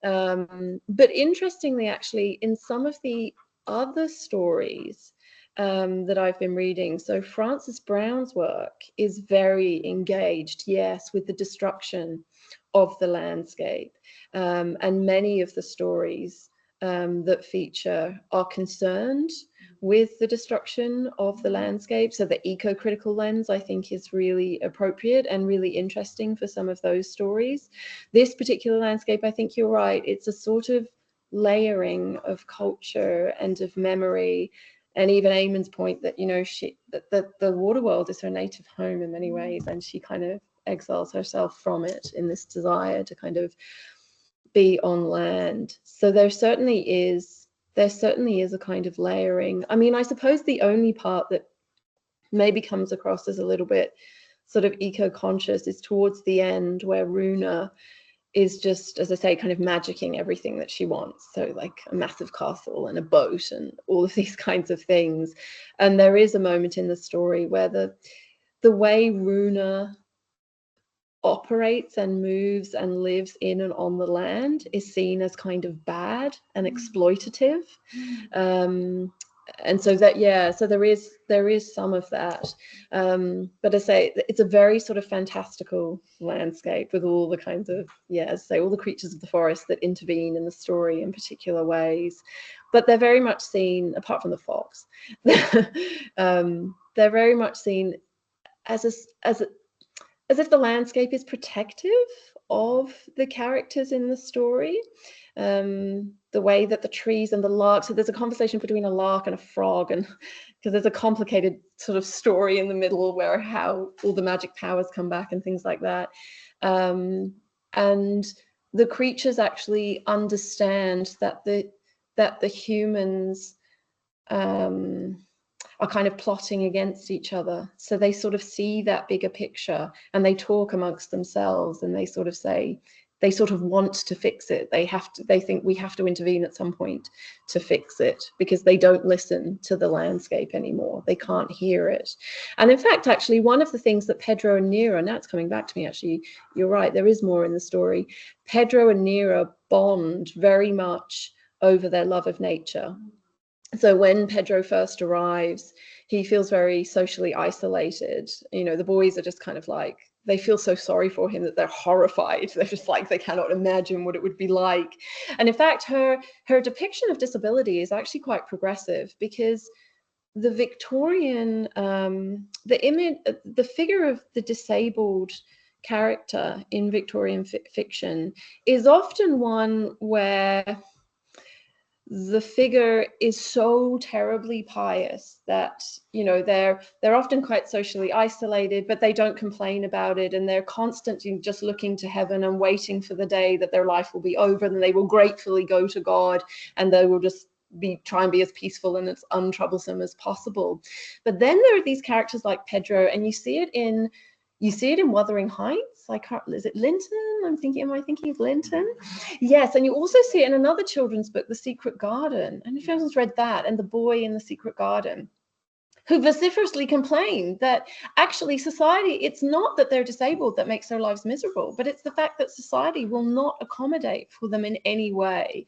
but interestingly, actually, in some of the other stories that I've been reading, so Frances Brown's work is very engaged, with the destruction of the landscape, and many of the stories that feature are concerned with the destruction of the landscape. So the eco-critical lens, I think, is really appropriate and really interesting for some of those stories. This particular landscape, I think you're right, it's a sort of layering of culture and of memory. And even Eamon's point that, that the water world is her native home in many ways, and she kind of exiles herself from it in this desire to kind of be on land. So there certainly is a kind of layering. I mean, I suppose the only part that maybe comes across as a little bit sort of eco-conscious is towards the end, where Runa is just, as I say, kind of magicking everything that she wants. So like a massive castle and a boat and all of these kinds of things. And there is a moment in the story where the way Runa operates and moves and lives in and on the land is seen as kind of bad and exploitative. And so that, so there is some of that. But I say it's a very sort of fantastical landscape with all the kinds of, all the creatures of the forest that intervene in the story in particular ways. But they're very much seen, apart from the fox, they're very much seen as if the landscape is protective of the characters in the story. The way that the trees and the lark, so there's a conversation between a lark and a frog, and because there's a complicated sort of story in the middle where how all the magic powers come back and things like that. And the creatures actually understand that the humans are kind of plotting against each other. So they sort of see that bigger picture and they talk amongst themselves, and they sort of say, they sort of want to fix it. They think we have to intervene at some point to fix it, because they don't listen to the landscape anymore. They can't hear it. And in fact, actually, one of the things that Pedro and Neagh, now it's coming back to me, actually, you're right, there is more in the story. Pedro and Neagh bond very much over their love of nature. So when Pedro first arrives, he feels very socially isolated. You know, the boys are just kind of like, they feel so sorry for him that they're horrified. They're just like, they cannot imagine what it would be like. And in fact, her depiction of disability is actually quite progressive, because the Victorian, the figure of the disabled character in Victorian fiction is often one where the figure is so terribly pious that, you know, they're often quite socially isolated, but they don't complain about it, and they're constantly just looking to heaven and waiting for the day that their life will be over, and they will gratefully go to God, and they will just try and be as peaceful and as untroublesome as possible. But then there are these characters like Pedro, and you see it in Wuthering Heights. Is it Linton? Am I thinking of Linton? Yes, and you also see it in another children's book, The Secret Garden. And if anyone's read that, and the boy in The Secret Garden, who vociferously complain that actually society, it's not that they're disabled that makes their lives miserable, but it's the fact that society will not accommodate for them in any way.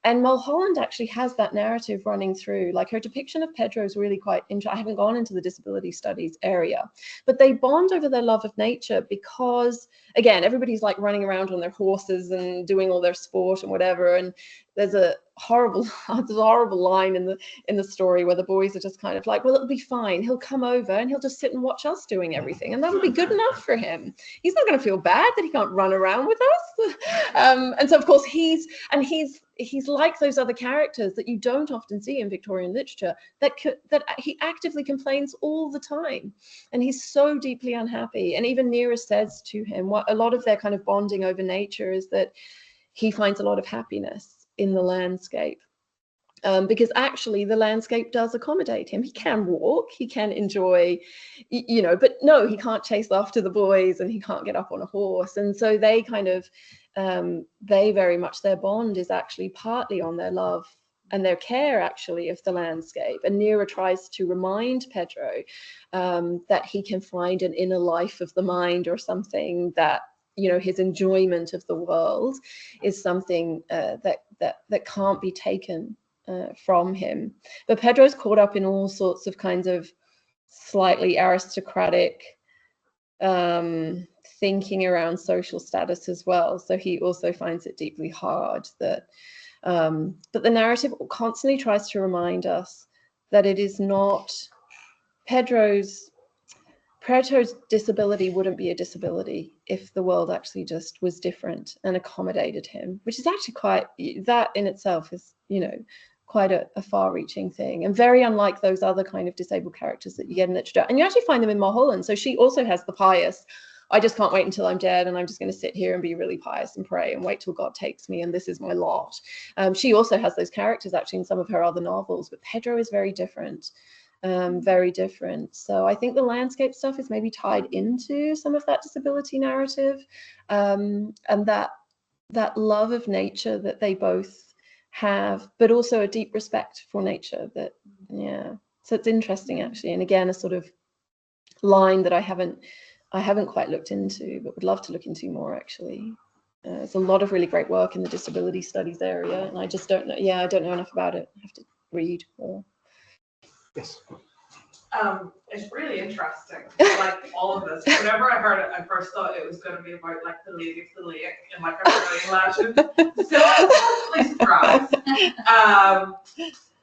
And Mulholland actually has that narrative running through. Like, her depiction of Pedro is really quite interesting. I haven't gone into the disability studies area, but they bond over their love of nature because, again, everybody's like running around on their horses and doing all their sport and whatever. And there's a horrible line in the story where the boys are just kind of like, well, it'll be fine. He'll come over and he'll just sit and watch us doing everything, and that'll be good enough for him. He's not going to feel bad that he can't run around with us. And so, of course, he's like those other characters that you don't often see in Victorian literature, that he actively complains all the time, and he's so deeply unhappy. And even Neagh says to him, what a lot of their kind of bonding over nature is that he finds a lot of happiness in the landscape, because actually the landscape does accommodate him. He can walk, he can enjoy, you know, but no, he can't chase after the boys, and he can't get up on a horse. And so they kind of, they very much, their bond is actually partly on their love and their care actually of the landscape. And Neagh tries to remind Pedro that he can find an inner life of the mind or something, that, you know, his enjoyment of the world is something that can't be taken from him. But Pedro's caught up in all sorts of kinds of slightly aristocratic thinking around social status as well. So he also finds it deeply hard that, but the narrative constantly tries to remind us that it is not Pedro's disability wouldn't be a disability if the world actually just was different and accommodated him, which is actually quite, that in itself is, you know, quite a far-reaching thing, and very unlike those other kind of disabled characters that you get in literature. And you actually find them in Mulholland. So she also has the pious, I just can't wait until I'm dead, and I'm just going to sit here and be really pious and pray and wait till God takes me, and this is my lot. She also has those characters actually in some of her other novels, but Pedro is very different. Very different. So I think the landscape stuff is maybe tied into some of that disability narrative, and that love of nature that they both have, but also a deep respect for nature. That, yeah. So it's interesting actually, and again, a sort of line that I haven't quite looked into, but would love to look into more actually. There's a lot of really great work in the disability studies area, and I just don't know. Yeah, I don't know enough about it. I have to read more. Yes. It's really interesting, like all of this. Whenever I heard it, I first thought it was going to be about like the lady of the lake and like a Victorian legend. So I was pleasantly surprised.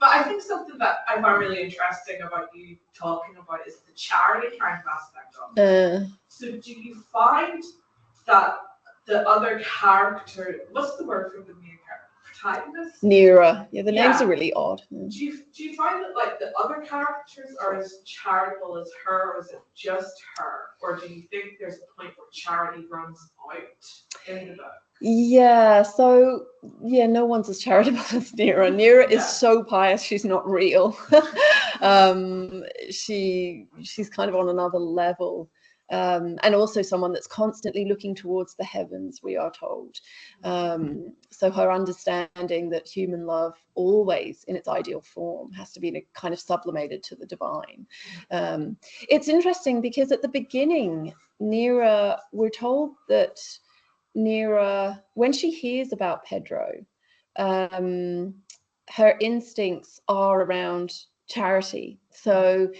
But I think something that I find really interesting about you talking about is the charity kind of aspect of it. So do you find that the other character, what's the word for the main character? Protagonist? Nearer. Yeah, the names Yeah. are really odd. Do you find that like the other characters are as charitable as her, or is it just her? Or do you think there's a point where charity runs out in the book? Yeah, so yeah, no one's as charitable as Nearer. Nearer is so pious, she's not real. She's kind of on another level. And also someone that's constantly looking towards the heavens, we are told. So her understanding that human love always in its ideal form has to be kind of sublimated to the divine. It's interesting because at the beginning, Nearer, we're told that Nearer, when she hears about Pedro, her instincts are around charity. So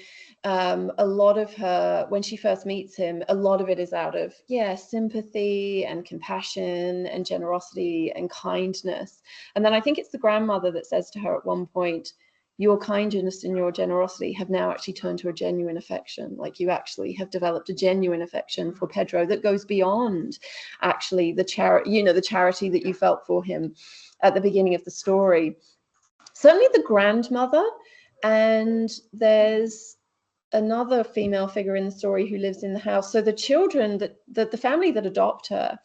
a lot of her, when she first meets him, a lot of it is out of, sympathy and compassion and generosity and kindness. And then I think it's the grandmother that says to her at one point, your kindness and your generosity have now actually turned to a genuine affection. Like you actually have developed a genuine affection for Pedro that goes beyond actually the charity, the charity that you felt for him at the beginning of the story. Certainly the grandmother, and there's another female figure in the story who lives in the house. So the children, the family that adopt her,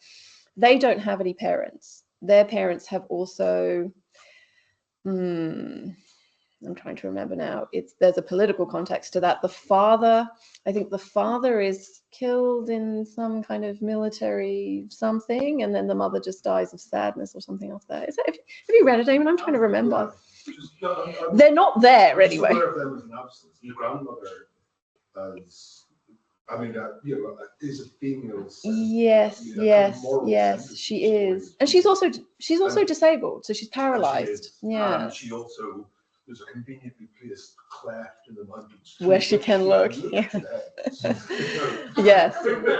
they don't have any parents. Their parents have also, I'm trying to remember now. There's a political context to that. I think the father is killed in some kind of military something, and then the mother just dies of sadness or something else there. Have you read it, Damon? I'm trying to remember. They're not there anyway. Aware of them as an absence. The grandmother is a female. Yes, she is, and she's also disabled, so she's paralyzed. And she also, there's a conveniently placed cleft in the mountains where she can look. Yes,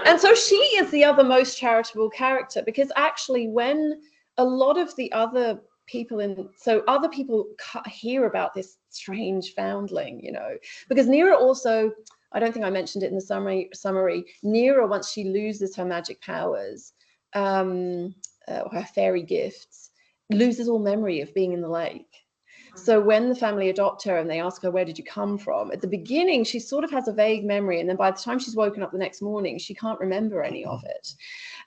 and so she is the other most charitable character, because actually when a lot of the other people other people hear about this strange foundling, because Nearer also, I don't think I mentioned it in the summary, Nearer, once she loses her magic powers, her fairy gifts, loses all memory of being in the lake. So when the family adopt her and they ask her, where did you come from? At the beginning, she sort of has a vague memory. And then by the time she's woken up the next morning, she can't remember any of it.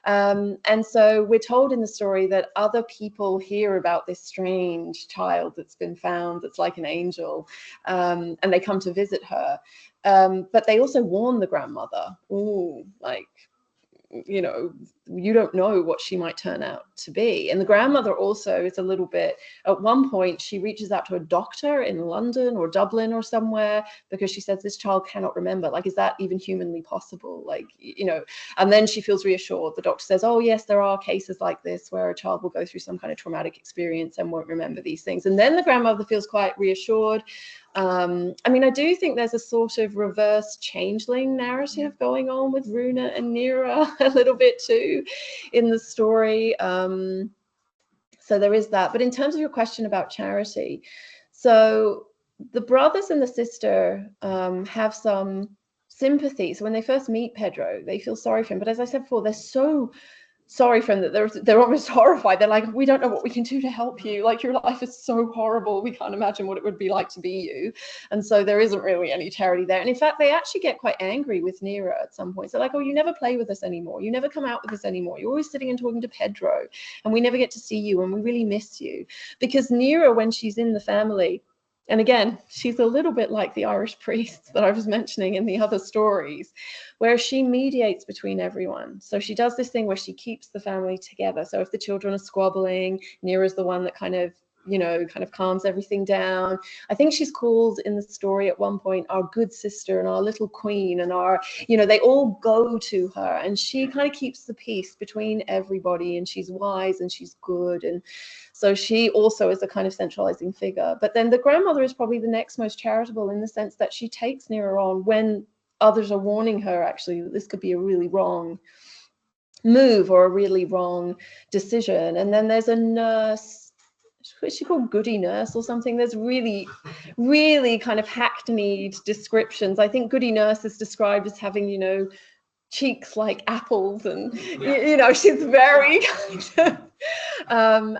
And so we're told in the story that other people hear about this strange child that's been found, that's like an angel, and they come to visit her. But they also warn the grandmother, you don't know what she might turn out to be. And the grandmother also is a little bit, at one point, she reaches out to a doctor in London or Dublin or somewhere, because she says this child cannot remember. Like, is that even humanly possible? And then she feels reassured. The doctor says, oh, yes, there are cases like this where a child will go through some kind of traumatic experience and won't remember these things. And then the grandmother feels quite reassured. I do think there's a sort of reverse changeling narrative going on with Runa and Nearer a little bit too in the story. So there is that. But in terms of your question about charity, so the brothers and the sister have some sympathy. So when they first meet Pedro, they feel sorry for him. But as I said before, they're so sorry for him that they're almost horrified. They're like, we don't know what we can do to help you. Like, your life is so horrible. We can't imagine what it would be like to be you. And so there isn't really any charity there. And in fact, they actually get quite angry with Nearer at some point. They're like, oh, you never play with us anymore. You never come out with us anymore. You're always sitting and talking to Pedro, and we never get to see you, and we really miss you. Because Nearer, when she's in the family, and again, she's a little bit like the Irish priest that I was mentioning in the other stories, where she mediates between everyone. So she does this thing where she keeps the family together. So if the children are squabbling, Nearer's the one that kind of calms everything down. I think she's called in the story at one point our good sister and our little queen, and they all go to her, and she kind of keeps the peace between everybody, and she's wise and she's good. And so she also is a kind of centralizing figure. But then the grandmother is probably the next most charitable, in the sense that she takes Nearer on when others are warning her, actually, that this could be a really wrong move or a really wrong decision. And then there's a nurse, what's she called, Goody Nurse or something? There's really, really kind of hackneyed descriptions. I think Goody Nurse is described as having, cheeks like apples, and you know, she's very kind of,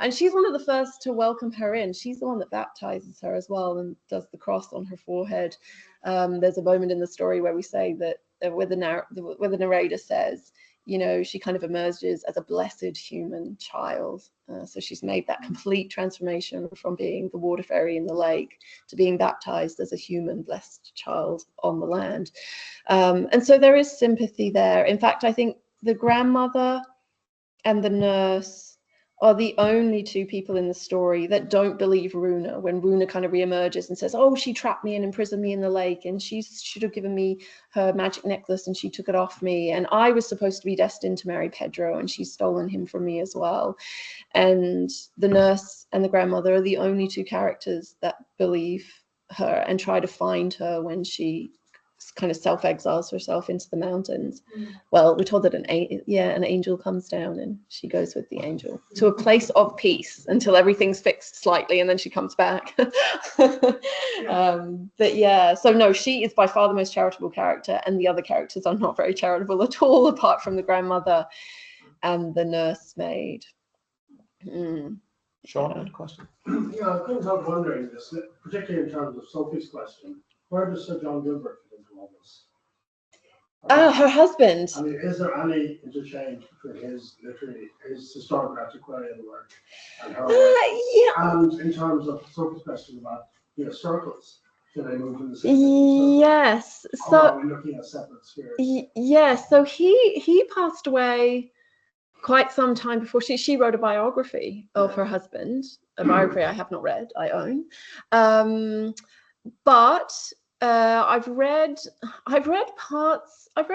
and she's one of the first to welcome her in. She's the one that baptizes her as well and does the cross on her forehead. There's a moment in the story where we say that where the narrator says, you know, she kind of emerges as a blessed human child. So she's made that complete transformation from being the water fairy in the lake to being baptized as a human blessed child on the land. And so there is sympathy there. In fact, I think the grandmother and the nurse are the only two people in the story that don't believe Runa when Runa kind of reemerges and says, oh, she trapped me and imprisoned me in the lake, and she should have given me her magic necklace and she took it off me, and I was supposed to be destined to marry Pedro and she's stolen him from me as well. And the nurse and the grandmother are the only two characters that believe her and try to find her when she kind of self-exiles herself into the mountains. Well, we're told that an angel comes down and she goes with the angel to a place of peace until everything's fixed slightly, and then she comes back. But yeah, so no, she is by far the most charitable character, and the other characters are not very charitable at all, apart from the grandmother and the nursemaid. Sean, had a question? Yeah, I couldn't help wondering this, particularly in terms of Sophie's question. Where does Sir John Gilbert fit into all this? Her husband. I mean, is there any interchange between his historical antiquarian work and her work? Yeah. And in terms of Sophie's question about, you know, circles, do they move in the same? Yes. Or So are we looking at separate spheres? yes. So he passed away quite some time before she wrote a biography of her husband, a biography I have not read, I own. But I've read parts of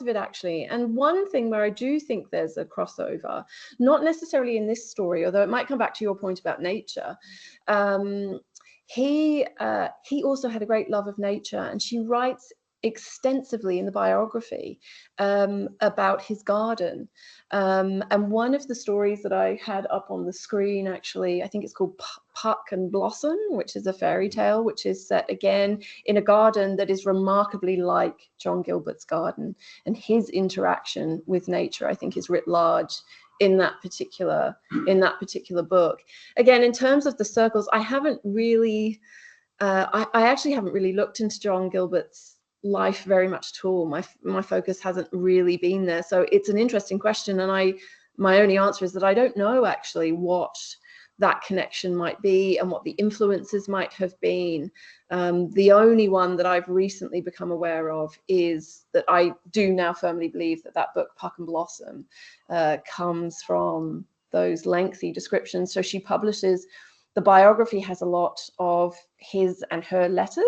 it actually, and one thing where I do think there's a crossover, not necessarily in this story, although it might come back to your point about nature. He also had a great love of nature, and she writes extensively in the biography about his garden. And one of the stories that I had up on the screen, actually, I think it's called Puck and Blossom, which is a fairy tale, which is set again in a garden that is remarkably like John Gilbert's garden. And his interaction with nature, I think, is writ large in that particular book. Again, in terms of the circles, I haven't really, I actually haven't really looked into John Gilbert's life very much at all. My focus hasn't really been there, so it's an interesting question, and my only answer is that I don't know actually what that connection might be and what the influences might have been. The only one that I've recently become aware of is that I do now firmly believe that book Puck and Blossom comes from those lengthy descriptions. So she publishes, the biography has a lot of his and her letters.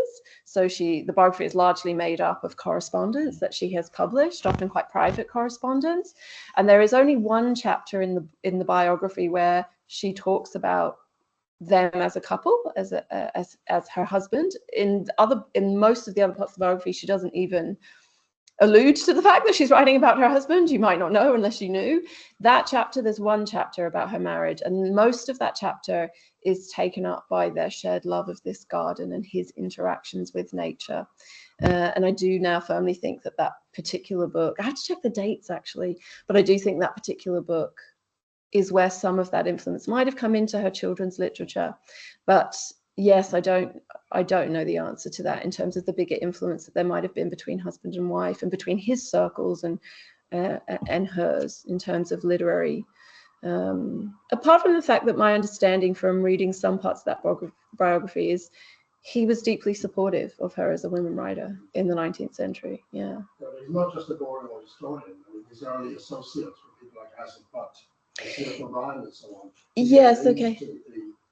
So the biography is largely made up of correspondence that she has published, often quite private correspondence. And there is only one chapter in the biography where she talks about them as a couple, as her husband. In most of the other parts of the biography, she doesn't even allude to the fact that she's writing about her husband. You might not know unless you knew. That chapter, there's one chapter about her marriage, and most of that chapter is taken up by their shared love of this garden and his interactions with nature. And I do now firmly think that particular book, I have to check the dates actually, but I do think that particular book is where some of that influence might have come into her children's literature. But yes, I don't know the answer to that in terms of the bigger influence that there might have been between husband and wife and between his circles and hers in terms of literary. Apart from the fact that my understanding from reading some parts of that biography is he was deeply supportive of her as a women writer in the 19th century. Yeah. But he's not just a boring old historian. I mean, he's early associates with people like Isaac Butt, Stephen O'Brien, and so on. Yes. Okay.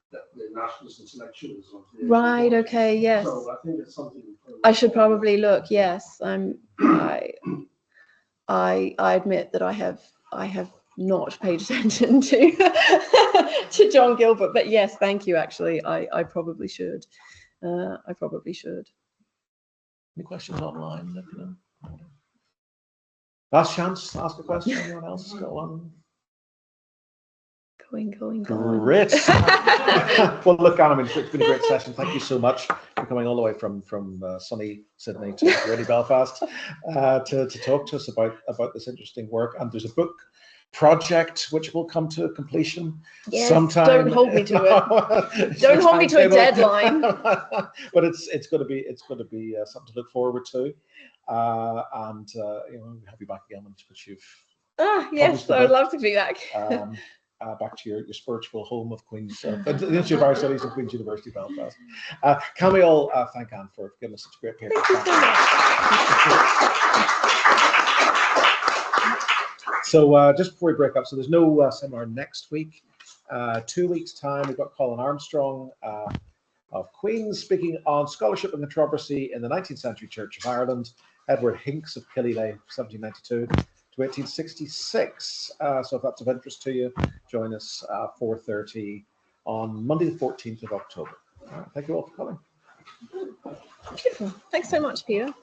The nationalist intellectuals of the right. Okay. Yes. So I think it's something. I should probably look. Yes. I admit that I have not paid attention to John Gilbert, but yes, thank you. Actually, I probably should. I probably should. Any questions online? Last chance to ask a question. Anyone else got one? Going. Great. Well, look, Anna, it's been a great session. Thank you so much for coming all the way from sunny Sydney to really Belfast to talk to us about this interesting work. And there's a book project which will come to completion sometime. Don't hold me to it. Don't hold me to a deadline. But it's going to be something to look forward to. And we'll have you back again once you've yes, I would love to be back. Back to your spiritual home of Queen's Institute of Irish Studies at Queen's University Belfast. Can we all thank Anne for giving us such a great paper? Thank you so much. So just before we break up, so there's no seminar next week. 2 weeks' time, we've got Colin Armstrong of Queen's speaking on scholarship and controversy in the 19th century Church of Ireland. Edward Hinks of Killilay, 1792 to 1866. So if that's of interest to you, join us 4:30 on Monday the 14th of October. All right, thank you all for coming. Beautiful. Thanks so much, Peter.